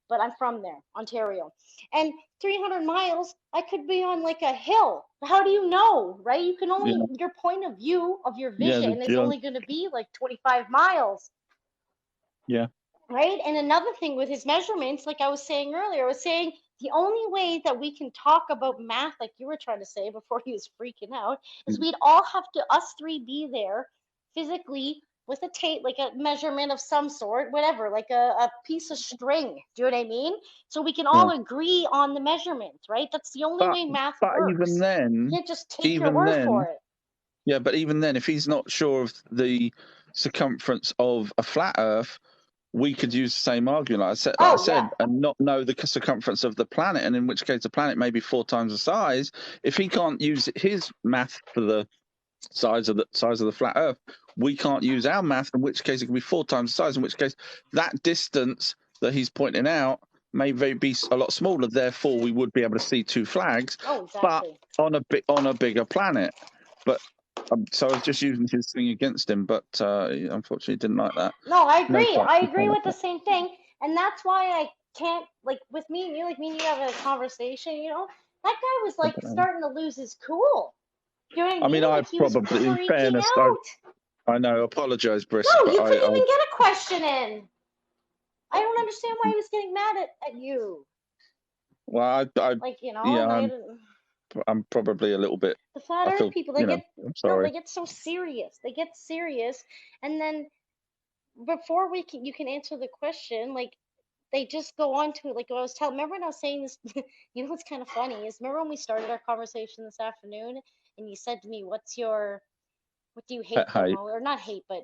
but I'm from there, Ontario. And 300 miles, I could be on like a hill. How do you know, right? You can only, Yeah. your point of view of your Yeah. vision is only going to be like 25 miles. Yeah. Right? And another thing with his measurements, like I was saying earlier, I was saying the only way that we can talk about math, like you were trying to say before he was freaking out, is we'd all have to, us three, be there physically with a tape, like a measurement of some sort, whatever, like a piece of string. Do you know what I mean? So we can all agree on the measurements, right? That's the only way math But works. You can't just take your even word then, for it. yeah. But even then, if he's not sure of the circumference of a flat Earth, we could use the same argument, Oh, yeah. and not know the circumference of the planet, and in which case the planet may be 4 times the size. If he can't use his math for the size of the flat Earth, we can't use our math, in which case it can be 4 times the size. In which case, that distance that he's pointing out may be a lot smaller. Therefore, we would be able to see 2 flags, Oh, exactly. but on a bigger planet. But so I was just using his thing against him, but unfortunately, didn't like that. No, I No agree. point. I agree with the same thing. And that's why I can't, like, with me and you, like, me and you have a conversation, that guy was, like, starting to lose his cool. You know what I mean? I mean, I Like, he was probably, in freaking fairness, out. I know, apologize, Brisk, No, but you couldn't even get a question in. I don't understand why he was getting mad at you. well, Like, yeah, I'm probably a little bit. the flat I earth feel, people, I'm sorry. they get so serious. They get serious. And then before you can answer the question, like, they just go on to it. Like I was telling, remember when I was saying this, what's kind of funny is remember when we started our conversation this afternoon and you said to me, what do you hate the Hey, most, or not hate, but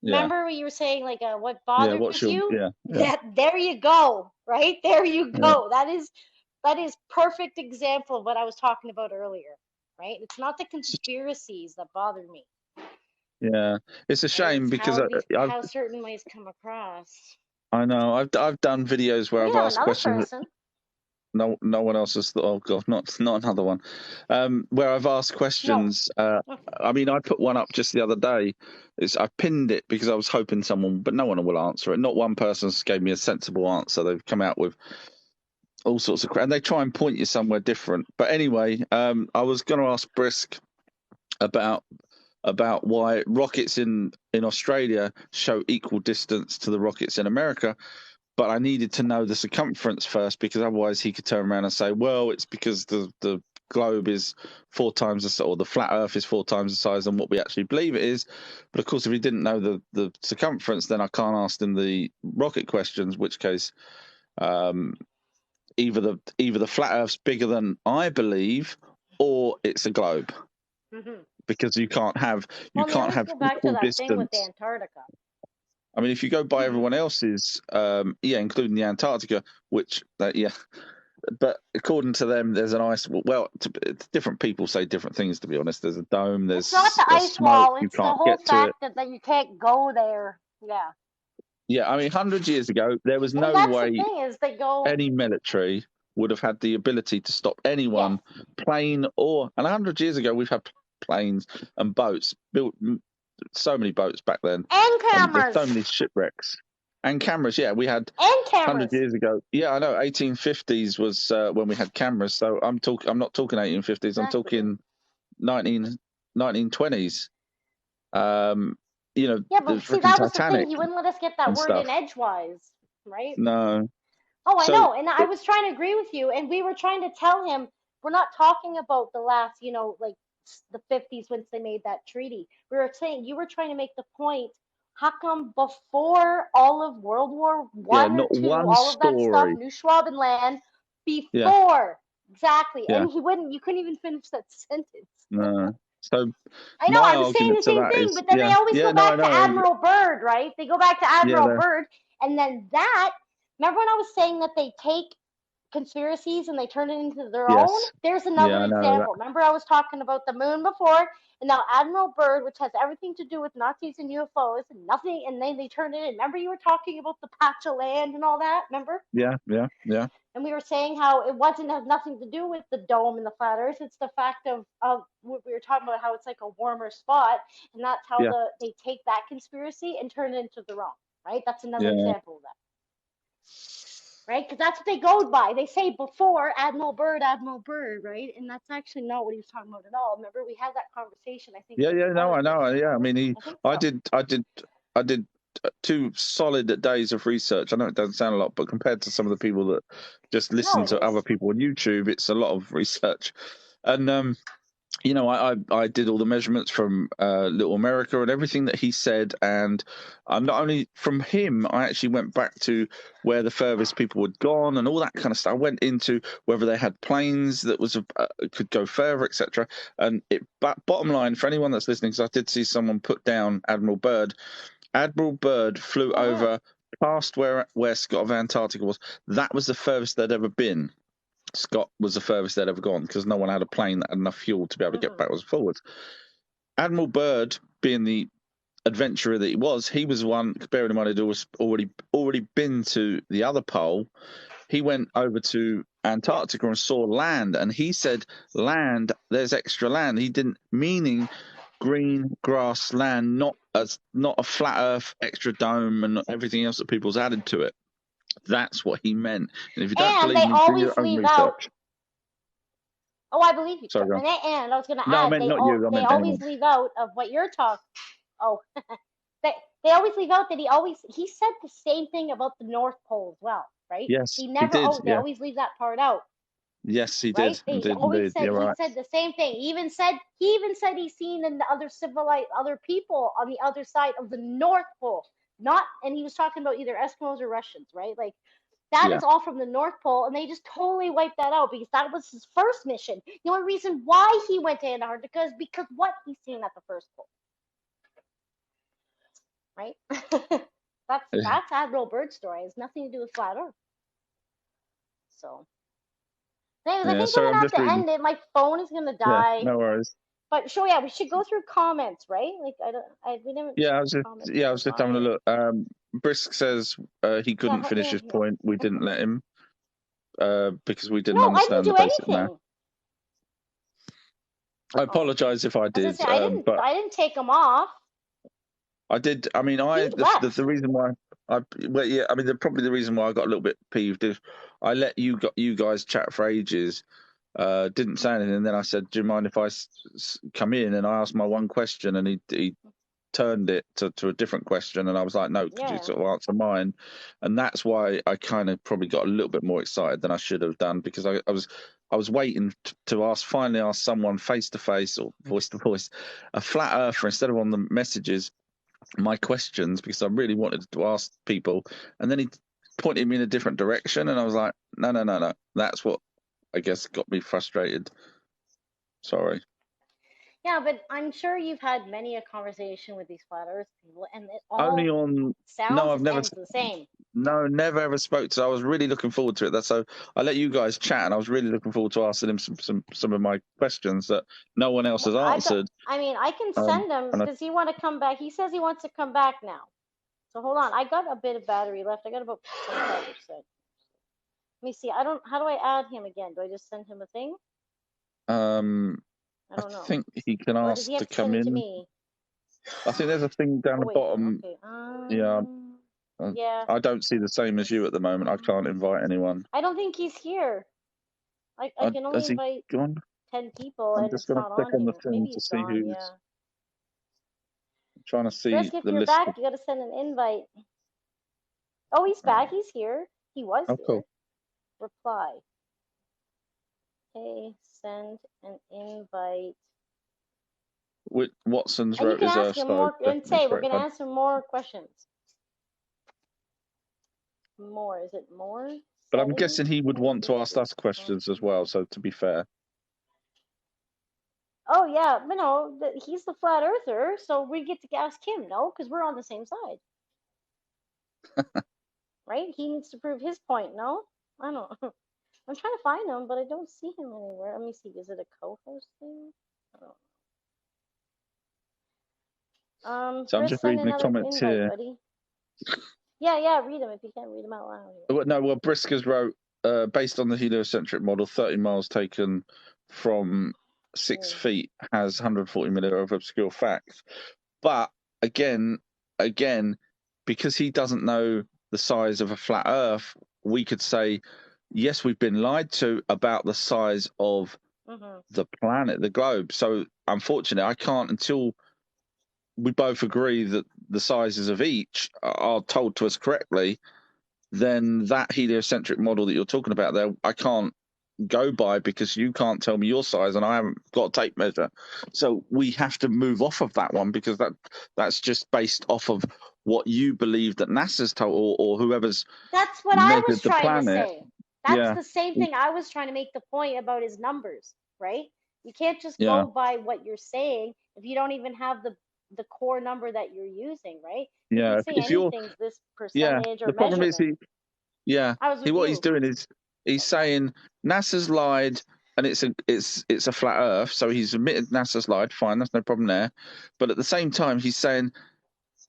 yeah, remember what you were saying, like, what yeah. bothers What's your, you? yeah. There you go, right? There you Yeah. go. That is perfect example of what I was talking about earlier, right? It's not the conspiracies that bother me. Yeah, it's a shame because how certain ways come across. I know I've done videos where We I've have asked another questions. person. No one else has thought. Oh God, not another one. Where I've asked questions. I mean, I put one up just the other day. I pinned it because I was hoping someone, but no one will answer it. Not one person gave me a sensible answer. They've come out with all sorts of crap, and they try and point you somewhere different. But anyway, I was going to ask Brisk about why rockets in Australia show equal distance to the rockets in America, but I needed to know the circumference first, because otherwise he could turn around and say, well, it's because the globe is 4 times the size, or the flat Earth is 4 times the size than what we actually believe it is. But of course, if he didn't know the circumference, then I can't ask him the rocket questions, which case either the flat Earth's bigger than I believe, or it's a globe, because you can't have Well, go back to equal that thing with distance. Antarctica. I mean, if you go by everyone else's, including the Antarctica, which but according to them, there's an ice wall. Well, different people say different things. To be honest, there's a dome. There's It's not the ice smoke. wall. You It's the can't whole get to it. fact that you can't go there. Yeah. Yeah, I mean, 100 years ago, there was And no that's way the thing is they go. any military would have had the ability to stop anyone, plane or. And 100 years ago, we've had planes and boats built. So many boats back then, And and there's cameras. so many shipwrecks and cameras. Yeah, we had And cameras. 100 years ago. Yeah, I know. 1850s was when we had cameras. So I'm not talking 1850s. Exactly. I'm talking 1920s. Yeah, but see, that was the thing. He wouldn't let us get that word in edgewise, right? No. Oh, I know. And I was trying to agree with you. And we were trying to tell him we're not talking about the last, like the 50s when they made that treaty. We were saying you were trying to make the point. How come before all of World War One or Two, all of that stuff, New Schwabenland, before exactly, and you couldn't even finish that sentence. No. So I know I was saying the same thing, but then they always go back to Admiral Byrd, right? They go back to Admiral Byrd, and then remember when I was saying that they take conspiracies and they turn it into their own? There's another example. Remember I was talking about the moon before, and now Admiral Byrd, which has everything to do with Nazis and UFOs and nothing, and then they turn it in. Remember you were talking about the patch of land and all that, remember? Yeah. And we were saying how it has nothing to do with the dome and the flat earth. It's the fact of what we were talking about, how it's like a warmer spot, and that's how they take that conspiracy and turn it into their own, right? That's another example of that. Right? Because that's what they go by. They say before Admiral Byrd, right? And that's actually not what he was talking about at all. Remember, we had that conversation, I think. I know. Yeah, I mean, I did 2 solid days of research. I know it doesn't sound a lot, but compared to some of the people that just listen to other people on YouTube, it's a lot of research. And I did all the measurements from Little America and everything that he said, and not only from him, I actually went back to where the furthest people had gone and all that kind of stuff. I went into whether they had planes that could go further, etc. And bottom line, for anyone that's listening, because I did see someone put down Admiral Byrd. Admiral Byrd flew over past where Scott of Antarctica was. That was the furthest they'd ever been. Scott was the furthest they'd ever gone, because no one had a plane that had enough fuel to be able to get backwards and forwards. Admiral Byrd, being the adventurer that he was one, bearing in mind he'd already been to the other pole. He went over to Antarctica and saw land, and he said, land, there's extra land. He didn't, meaning green grass land, not a flat earth, extra dome, and everything else that people's added to it. That's what he meant. And if you don't believe me, do your own research. Oh, I believe you. Sorry, and I was going to add, I meant not you. They always leave out of what you're talking. Oh, they always leave out that he said the same thing about the North Pole as well, right? Yes, he never. They always leave that part out. Yes, he right? did. He always said, right. He said the same thing. He even said he's seen in the other people on the other side of the North Pole. And he was talking about either Eskimos or Russians, right? Like that is all from the North Pole, and they just totally wiped that out because that was his first mission. The only reason why he went to Antarctica is because what he's seen at the first pole, right? That's Admiral Byrd's story. It has nothing to do with flat Earth. So, anyways, I think we're gonna have to end it. My phone is gonna die. Yeah, no worries. But we should go through comments, right? Like we didn't. I was just having a look. Brisk says he couldn't finish his point. We didn't let him because we didn't understand the basic math. I apologize if I did. I didn't take him off. I did. I mean, the reason why probably the reason why I got a little bit peeved is I let you guys chat for ages. Didn't say anything, and then I said, "Do you mind if I come in?" And I asked my one question, and he turned it to a different question, and I was like, no, could you Yeah. sort of answer mine? And that's why I kind of probably got a little bit more excited than I should have done, because I was waiting to finally ask someone face to face or voice to voice, a flat earther, instead of on the messages, my questions, because I really wanted to ask people. And then he pointed me in a different direction, and I was like, no. That's what I guess got me frustrated. Sorry. Yeah, but I'm sure you've had many a conversation with these flat Earth people, and it Only all on sounds no, and ends the same. No, never ever spoke to. I was really looking forward to it. That's so I let you guys chat, and I was really looking forward to asking him some of my questions that no one else has answered. I can Um, send him. and I, Does he want to come back? He says he wants to come back now. So hold on. I got a bit of battery left. I got about 25%. Let me see. How do I add him again? Do I just send him a thing? I don't know. think he can Or does ask he have to to come send it to in. me? I think there's a thing down Oh the wait. bottom. Okay. Yeah, Yeah. I don't see the same as you at the moment. I can't invite anyone. I don't think he's here. I can only Has he invite gone? 10 people, I'm and just it's going to not click on on the here. thing Maybe to he's see gone. who's. Yeah. I'm trying to see Frisk, if the you're list. back, you got to send an invite. Oh, he's back. He's here. He was Oh, here. cool. Reply. Hey, send an invite. Watson's And you wrote can his ask him more and definitely say, we're correct. going to answer more questions. More. Is it more? But I'm 7? guessing he would want to ask us questions as well. So to be fair. Oh, yeah. But no, he's the flat earther, so we get to ask him, no? Because we're on the same side. Right? He needs to prove his point, no? I don't know. I'm trying to find him, but I don't see him anywhere. Let me see. Is it a co-host thing? I don't know. So I'm Chris, just send reading the another comments invite, here. buddy. Yeah, read them if you can't read them out loud. Here. No, Brisker's wrote, based on the heliocentric model, 30 miles taken from 6 feet has 140 millimeter of obscure facts. But again, because he doesn't know the size of a flat Earth, we could say, yes, we've been lied to about the size of the planet, the globe. So unfortunately, I can't, until we both agree that the sizes of each are told to us correctly, then that heliocentric model that you're talking about there, I can't go by, because you can't tell me your size and I haven't got a tape measure. So we have to move off of that one, because that's just based off of what you believe that NASA's told, or whoever's That's what I was measured the trying to planet. say. That's Yeah. the same thing I was trying to make the point about his numbers, right? You can't just Yeah. go by what you're saying if you don't even have the core number that you're using, right? You Yeah. can say If you're, anything's this yeah, percentage or the problem is measurement. what he's doing is he's saying NASA's lied and it's a flat Earth. So he's admitted NASA's lied. Fine, that's no problem there. But at the same time, he's saying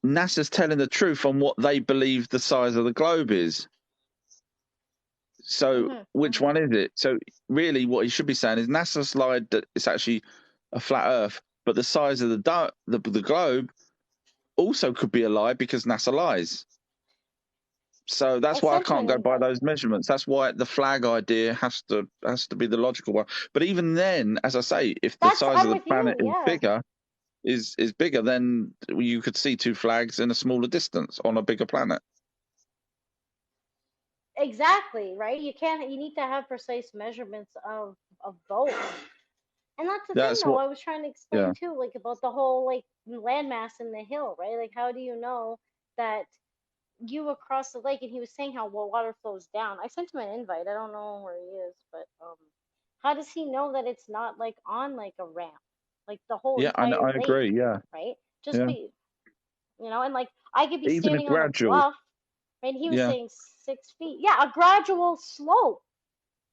NASA's telling the truth on what they believe the size of the globe is. So which one is it? So really, what he should be saying is NASA's lied that it's actually a flat Earth, but the size of the globe also could be a lie, because NASA lies. So that's why I can't go by those measurements. That's why the flag idea has to be the logical one. But even then, as I say, if the size of the planet is bigger, then you could see two flags in a smaller distance on a bigger planet. Exactly, right? You need to have precise measurements of both. And that's the thing, though. I was trying to explain too, like about the whole like landmass in the hill, right? Like, how do you know that you across the lake? And he was saying how water flows down. I sent him an invite. I don't know where he is, but how does he know that it's not like on like a ramp, like the whole entire I lake? agree. Yeah, right. Just be, and like I could be even standing on a bluff, and he was saying 6 feet. Yeah, a gradual slope,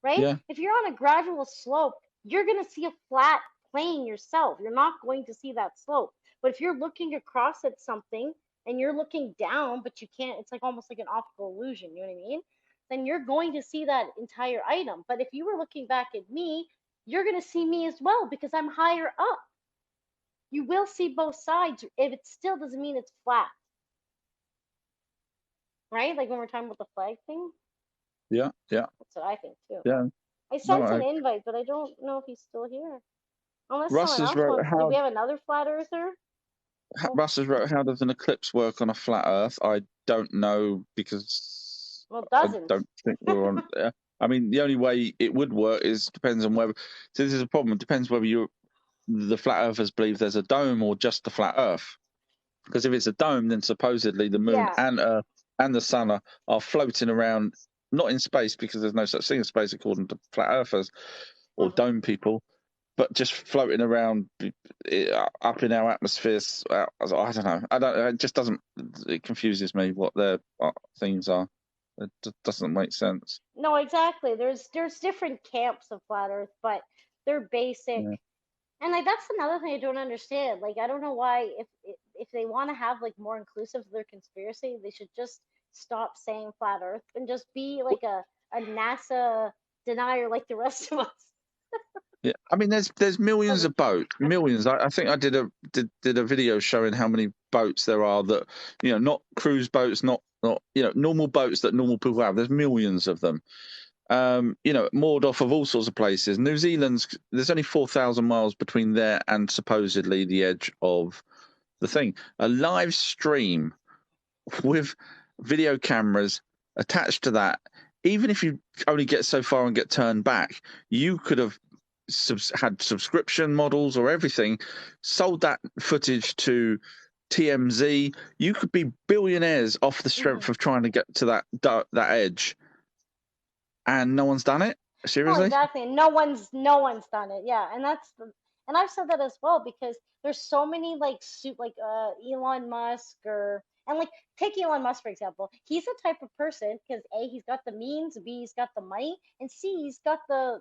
right? Yeah. If you're on a gradual slope, you're going to see a flat plane yourself. You're not going to see that slope. But if you're looking across at something and you're looking down, but you can't, it's like almost like an optical illusion, you know what I mean? Then you're going to see that entire item. But if you were looking back at me, you're going to see me as well, because I'm higher up. You will see both sides. If it still doesn't mean it's flat. Right? Like when we're talking about the flag thing. Yeah. That's what I think too. Yeah. I sent an invite, but I don't know if he's still here. Unless Russ someone else wants. Do we have another flat earther? Russell's wrote, how does an eclipse work on a flat Earth? I don't know, because Well, it I doesn't. don't think we're on. I mean, the only way it would work depends on whether. So this is a problem. It depends whether the flat earthers believe there's a dome or just the flat Earth. Because if it's a dome, then supposedly the moon Yeah. and Earth and the sun are floating around, not in space, because there's no such thing as space according to flat earthers or dome people, but just floating around up in our atmospheres. I don't know. It just doesn't. It confuses me what their things are. It doesn't make sense. No, exactly. There's different camps of flat Earth, but they're basic. Yeah. And like that's another thing I don't understand. Like I don't know why if they want to have like more inclusive of their conspiracy, they should just stop saying flat Earth and just be like a NASA denier like the rest of us. Yeah, I mean, there's millions of boats, millions. I think I did a video showing how many boats there are that, not cruise boats, not normal boats that normal people have. There's millions of them. Moored off of all sorts of places. New Zealand's, there's only 4,000 miles between there and supposedly the edge of the thing. A live stream with video cameras attached to that, even if you only get so far and get turned back, you could have had subscription models or everything, sold that footage to TMZ. You could be billionaires off the strength of trying to get to that edge, and no one's done it. Seriously? No, exactly. And no one's done it. Yeah, and and I've said that as well because there's so many like Elon Musk and like take Elon Musk for example. He's the type of person because A, he's got the means, B, he's got the money, and C, he's got the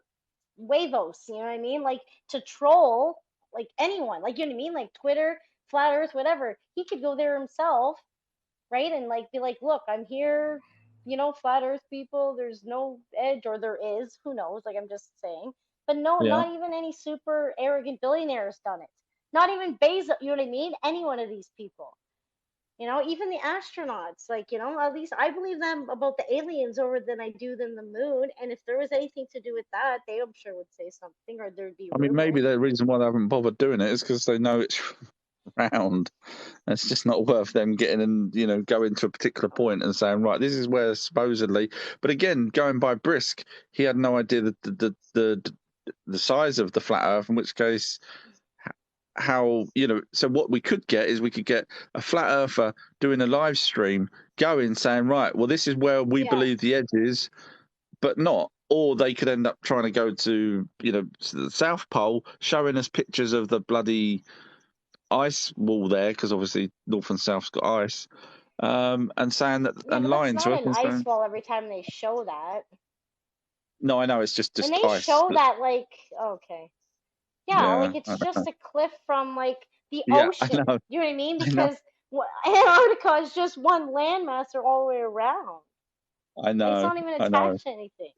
huevos, you know what I mean? Like to troll like anyone, like you know what I mean? Like Twitter, Flat Earth, whatever. He could go there himself, right? And like be like, look, I'm here, Flat Earth people, there's no edge, or there is, who knows? Like I'm just saying. But no, Yeah. not even any super arrogant billionaire has done it. Not even Bezos, you know what I mean? Any one of these people. Even the astronauts, like, at least I believe them about the aliens over than I do than the moon. And if there was anything to do with that, they I'm sure would say something or there'd be I mean, maybe rumors. the reason why they haven't bothered doing it is because they know it's round. It's just not worth them getting and going to a particular point and saying, right, this is where supposedly. But again, going by Brisk, he had no idea the size of the flat Earth. In which case, how so what we could get is we could get a flat earther doing a live stream, going saying, right, well, this is where we Yeah. believe the edge is, but not. Or they could end up trying to go to to the South Pole, showing us pictures of the bloody ice wall there, because obviously North and South's got ice, and saying that Yeah, and but lying that's to not us an and ice saying, wall every time they show that. no, I know it's just When they ice. show that, like, okay. Yeah, like I it's know. just a cliff from like the Yeah, I ocean. know. You know what I mean? I know. Because Antarctica is just one landmass all the way around. I know. It's not even I know. attached to anything.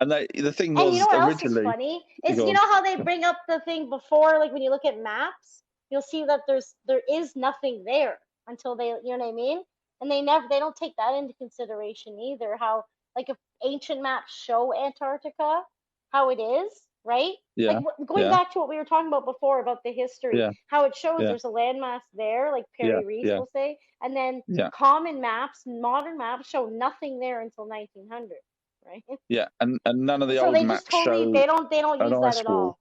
And the thing And you know was what else is originally. funny? Is Go you on. know how they bring up the thing before, like when you look at maps, you'll see that there is nothing there until they, you know what I mean? And they don't take that into consideration either. How like if ancient maps show Antarctica, how it is, right? Yeah. Like going Yeah. back to what we were talking about before about the history, Yeah. how it shows Yeah. there's a landmass there, like Yeah. Perry Reese Yeah. will say, and then Yeah. common maps, modern maps show nothing there until 1900, right? Yeah. And none of the So old they just maps totally show they don't an use that ice at wall. all.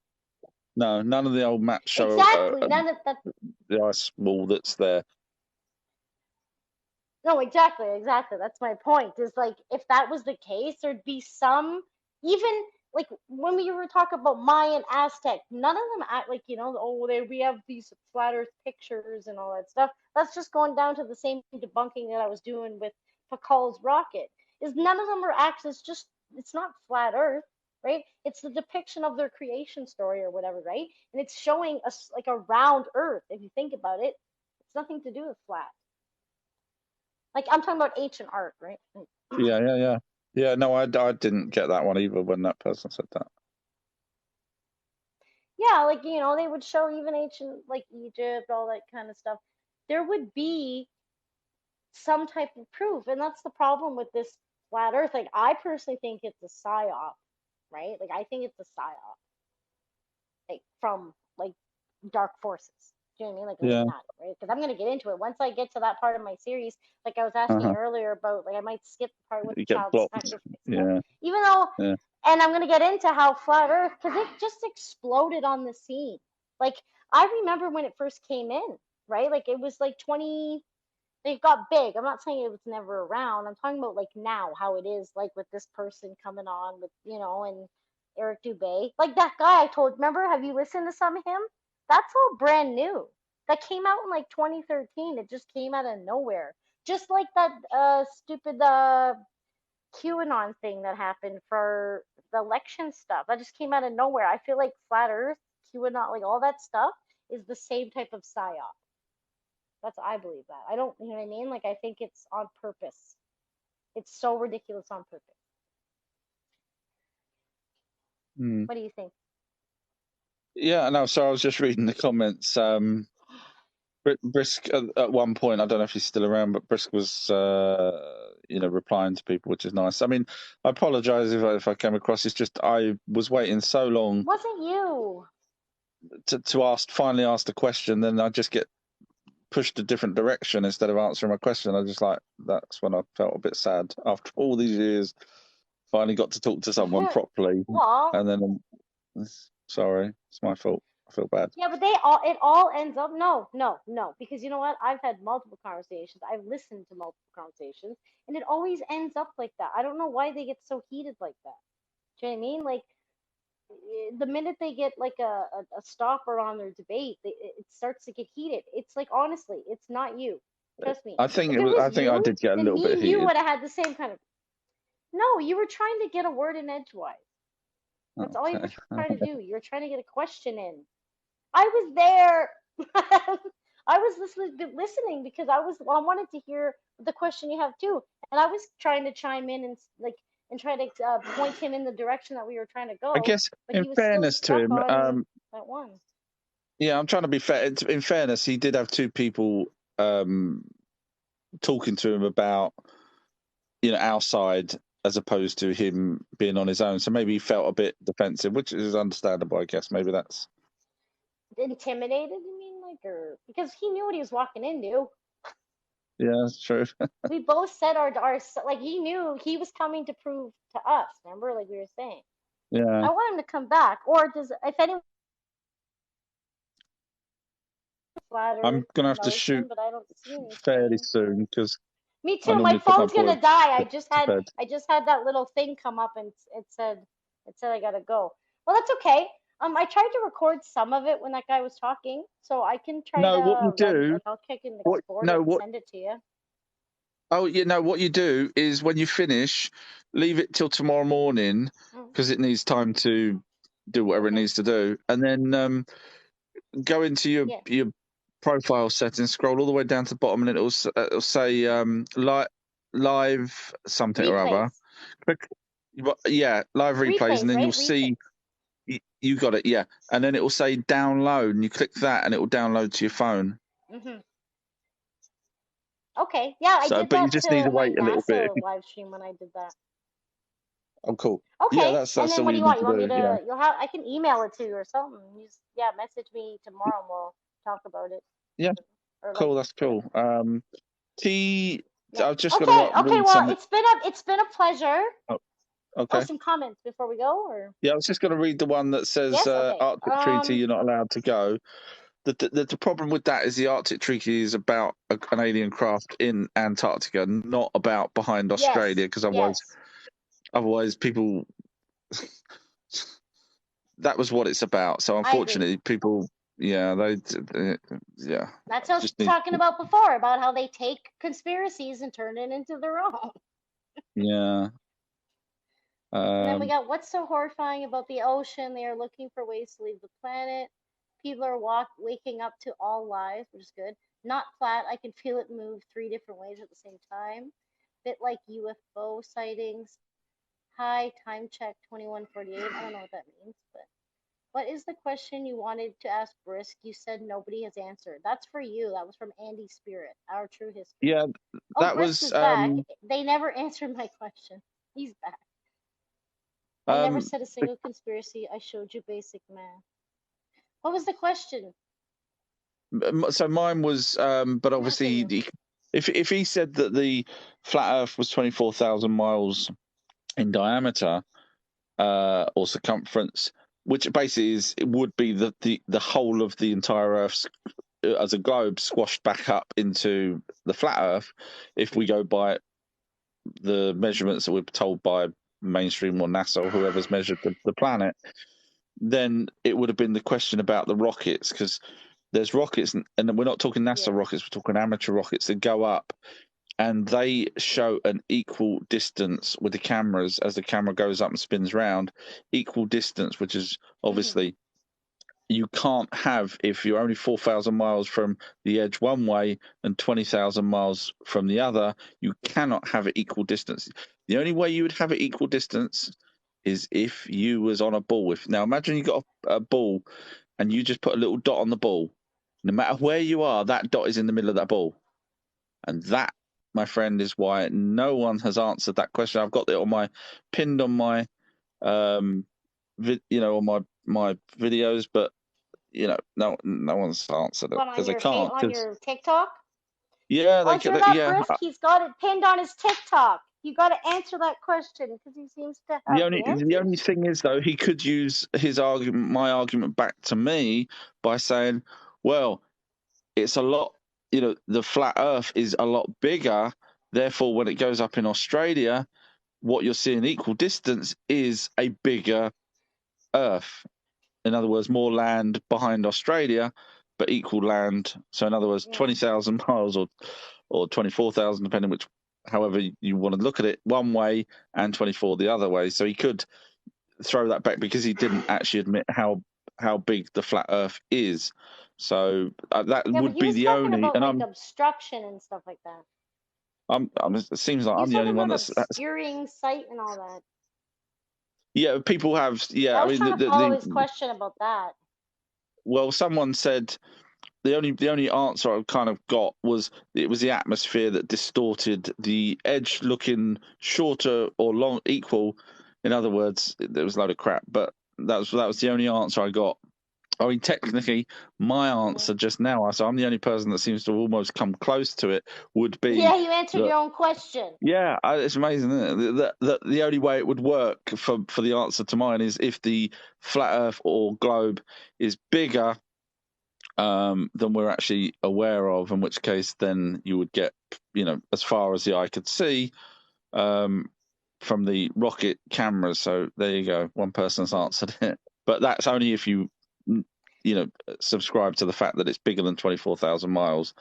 No, none of the old maps show Exactly. None of that. the ice wall that's there. No, exactly. That's my point. Is like if that was the case, there'd be some even like when we were talking about Mayan, Aztec, none of them act like oh we have these flat Earth pictures and all that stuff. That's just going down to the same debunking that I was doing with Foucault's rocket. Is none of them are actually it's not flat Earth, right? It's the depiction of their creation story or whatever, right? And it's showing us like a round Earth. If you think about it, it's nothing to do with flat. Like I'm talking about ancient art, right? Yeah. Yeah, no, I didn't get that one either when that person said that. Yeah, like they would show even ancient like Egypt, all that kind of stuff. There would be some type of proof, and that's the problem with this flat Earth. Like I personally think it's a psyop, right? Like I think it's a psyop, like from like dark forces. Do you know what I mean? Like Yeah. Illuminati, right? Because I'm gonna get into it once I get to that part of my series. Like I was asking Uh-huh. earlier about, like I might skip the part with You the get child blocked. sacrifice stuff, Yeah. even though, Yeah. and I'm gonna get into how flat Earth, because it just exploded on the scene. Like I remember when it first came in, right? Like it was like 20. It got big. I'm not saying it was never around. I'm talking about like now, how it is, like with this person coming on with, and Eric Dubay. Like that guy I told, remember, have you listened to some of him? That's all brand new. That came out in like 2013. It just came out of nowhere. Just like that stupid QAnon thing that happened for the election stuff. That just came out of nowhere. I feel like Flat Earth, QAnon, like all that stuff is the same type of psyop. I believe that. I don't, you know what I mean? Like, I think it's on purpose. It's so ridiculous on purpose. Hmm. What do you think? Yeah, no, so I was just reading the comments. Brisk at one point, I don't know if he's still around, but Brisk was, replying to people, which is nice. I mean, I apologize if I came across. It's just I was waiting so long Wasn't you? to finally ask the question, then I just get pushed a different direction instead of answering my question. I just that's when I felt a bit sad after all these years. Finally got to talk to someone properly, Well, and then sorry, it's my fault. I feel bad. yeah, but it all ends up, no, because you know what? I've had multiple conversations. I've listened to multiple conversations, and it always ends up like that. I don't know why they get so heated like that. Do you know what I mean? Like, the minute they get like a stopper on their debate, it starts to get heated. It's like, honestly, it's not you. Trust me. I think If it it was. was I think I you, did get a then little me bit and you heated. would have had the same kind of. No, you were trying to get a word in edgewise. That's all you were Okay. trying to do. You were trying to get a question in. I was there. I was listening because I wanted to hear the question you have too, and I was trying to chime in and try to point him in the direction that we were trying to I go, guess, but in he was still fairness to stuck him, on that one. yeah, I'm trying to be fair. In fairness, he did have two people talking to him about, our side as opposed to him being on his own. So maybe he felt a bit defensive, which is understandable, I guess. Maybe that's. Intimidated, you mean, like, or because he knew what he was walking into. Yeah, that's true. We both said our like, he knew he was coming to prove to us. Remember, like we were saying. Yeah. I want him to come back, or does if anyone flatter I'm going to have to promotion, shoot but I don't see fairly anything. soon because Me I too. My normally put my phone's boy gonna die. to bed. I just had that little thing come up and it said I gotta go. Well, that's okay. I tried to record some of it when that guy was talking, so I can try No, what you to do, I'll kick and what export it no, and what send it to you. oh, what you do is when you finish, leave it till tomorrow morning Mm, because it needs time to do whatever it okay. needs to do, and then go into Yeah. your profile settings, scroll all the way down to the bottom, and it'll say live something or other. Replays. Click, live replays, and Replays, then you'll right? see. Replays. You got it, yeah, and then it will say download, and you click that, and it will download to your phone. Mhm. Okay. Yeah, I So, did but you that just need to to my wait a little bit. NASA live stream when I did that. Oh, cool. Yeah, Okay. that's And then all what do you you need want? to You want me do. Yeah, to? I can email it to you or something. You just, message me tomorrow and we'll talk about it. yeah, Or like cool. That's whatever. cool. T. Yeah. I've just got Okay. to Okay. read Well, something. it's been a pleasure. Oh, Oh, okay. some comments before we go, or Yeah, I was just going to read the one that says yes. Okay. Arctic Treaty. You're not allowed to go. The problem with that is the Arctic Treaty is about an alien craft in Antarctica, not about behind Australia. Yes. Because Yes. otherwise people. That was what it's about. So I agree. unfortunately, people. Yeah, yeah. That's what I was Just need. talking about before, about how they take conspiracies and turn it into their own. Yeah. And then we got, what's so horrifying about the ocean? They are looking for ways to leave the planet. People are waking up to all lies, which is good. Not flat. I can feel it move 3 different ways at the same time. Bit like UFO sightings. Hi, time check 2148. I don't know what that means, but what is the question you wanted to ask Brisk? You said nobody has answered. That's for you. That was from Andy Spirit, Our True History. Yeah, Oh, that Brisk was is back. They never answered my question. He's back. I never said a single conspiracy. I showed you basic math. What was the question? So mine was, but obviously, Continue. if he said that the flat Earth was 24,000 miles in diameter or circumference, which basically it would be the whole of the entire Earth as a globe squashed back up into the flat Earth, if we go by the measurements that we're told by mainstream or NASA or whoever's measured the planet, then it would have been the question about the rockets, because there's rockets, and we're not talking NASA Yeah. rockets, we're talking amateur rockets that go up, and they show an equal distance with the cameras as the camera goes up and spins round, equal distance, which is obviously you can't have if you're only 4,000 miles from the edge one way and 20,000 miles from the other. You cannot have it equal distance. The only way you would have it equal distance is if you was on a ball. Now imagine you got a ball and you just put a little dot on the ball. No matter where you are, that dot is in the middle of that ball, and that, my friend, is why no one has answered that question. I've got it on my pinned on my on my videos, but no one's answered it But because they can't. on your TikTok? Yeah, they Answer can. that, Yeah, Brisk. He's got it pinned on his TikTok. You got to answer that question because he seems to have the the only answers. thing is though, he could use my argument back to me by saying, well, it's a lot. The flat Earth is a lot bigger. Therefore, when it goes up in Australia, what you're seeing equal distance is a bigger Earth. In other words, more land behind Australia, but equal land. So, in other words, 20,000 miles or 24,000, depending however you want to look at it, one way, and 24 the other way. So he could throw that back because he didn't actually admit how big the flat Earth is. So that would be the only. About, and like, obstruction and stuff like that. It seems like I'm the only one that's obscuring sight and all that. Yeah, people have. Yeah, I was trying to follow his question about that. Well, someone said the only answer I kind of got was it was the atmosphere that distorted the edge looking shorter or long equal. In other words, there was a load of crap, but that was the only answer I got. I mean, technically, my answer just now, so I'm the only person that seems to almost come close to it, would be... Yeah, you answered your own question. Yeah, it's amazing, isn't it? That the only way it would work for the answer to mine is if the flat Earth or globe is bigger than we're actually aware of, in which case then you would get, as far as the eye could see from the rocket cameras. So there you go. One person's answered it. But that's only if you subscribe to the fact that it's bigger than 24,000 miles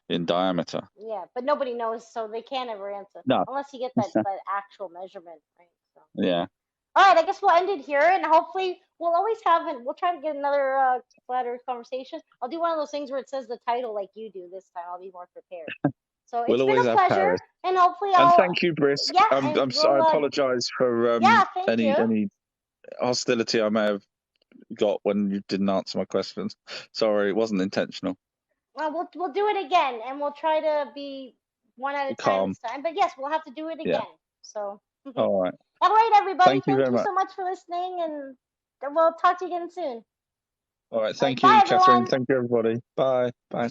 in diameter. Yeah, but nobody knows, so they can't ever answer. No. Unless you get that actual measurement, right? So. Yeah. All right, I guess we'll end it here, and hopefully we'll always we'll try to get another Flat Earth conversation. I'll do one of those things where it says the title like you do this time. I'll be more prepared. So it's been a pleasure, and hopefully And thank you, Brisk. Yeah, I apologize for any hostility I may have got when you didn't answer my questions. Sorry, it wasn't intentional. Well, we'll do it again, and we'll try to be one at a time this time. But yes, we'll have to do it again. Yeah. So. All right. All right, everybody. Thank you very much. So much for listening, and we'll talk to you again soon. All right. Thank you, Catherine. Thank you, everybody. Bye. Bye.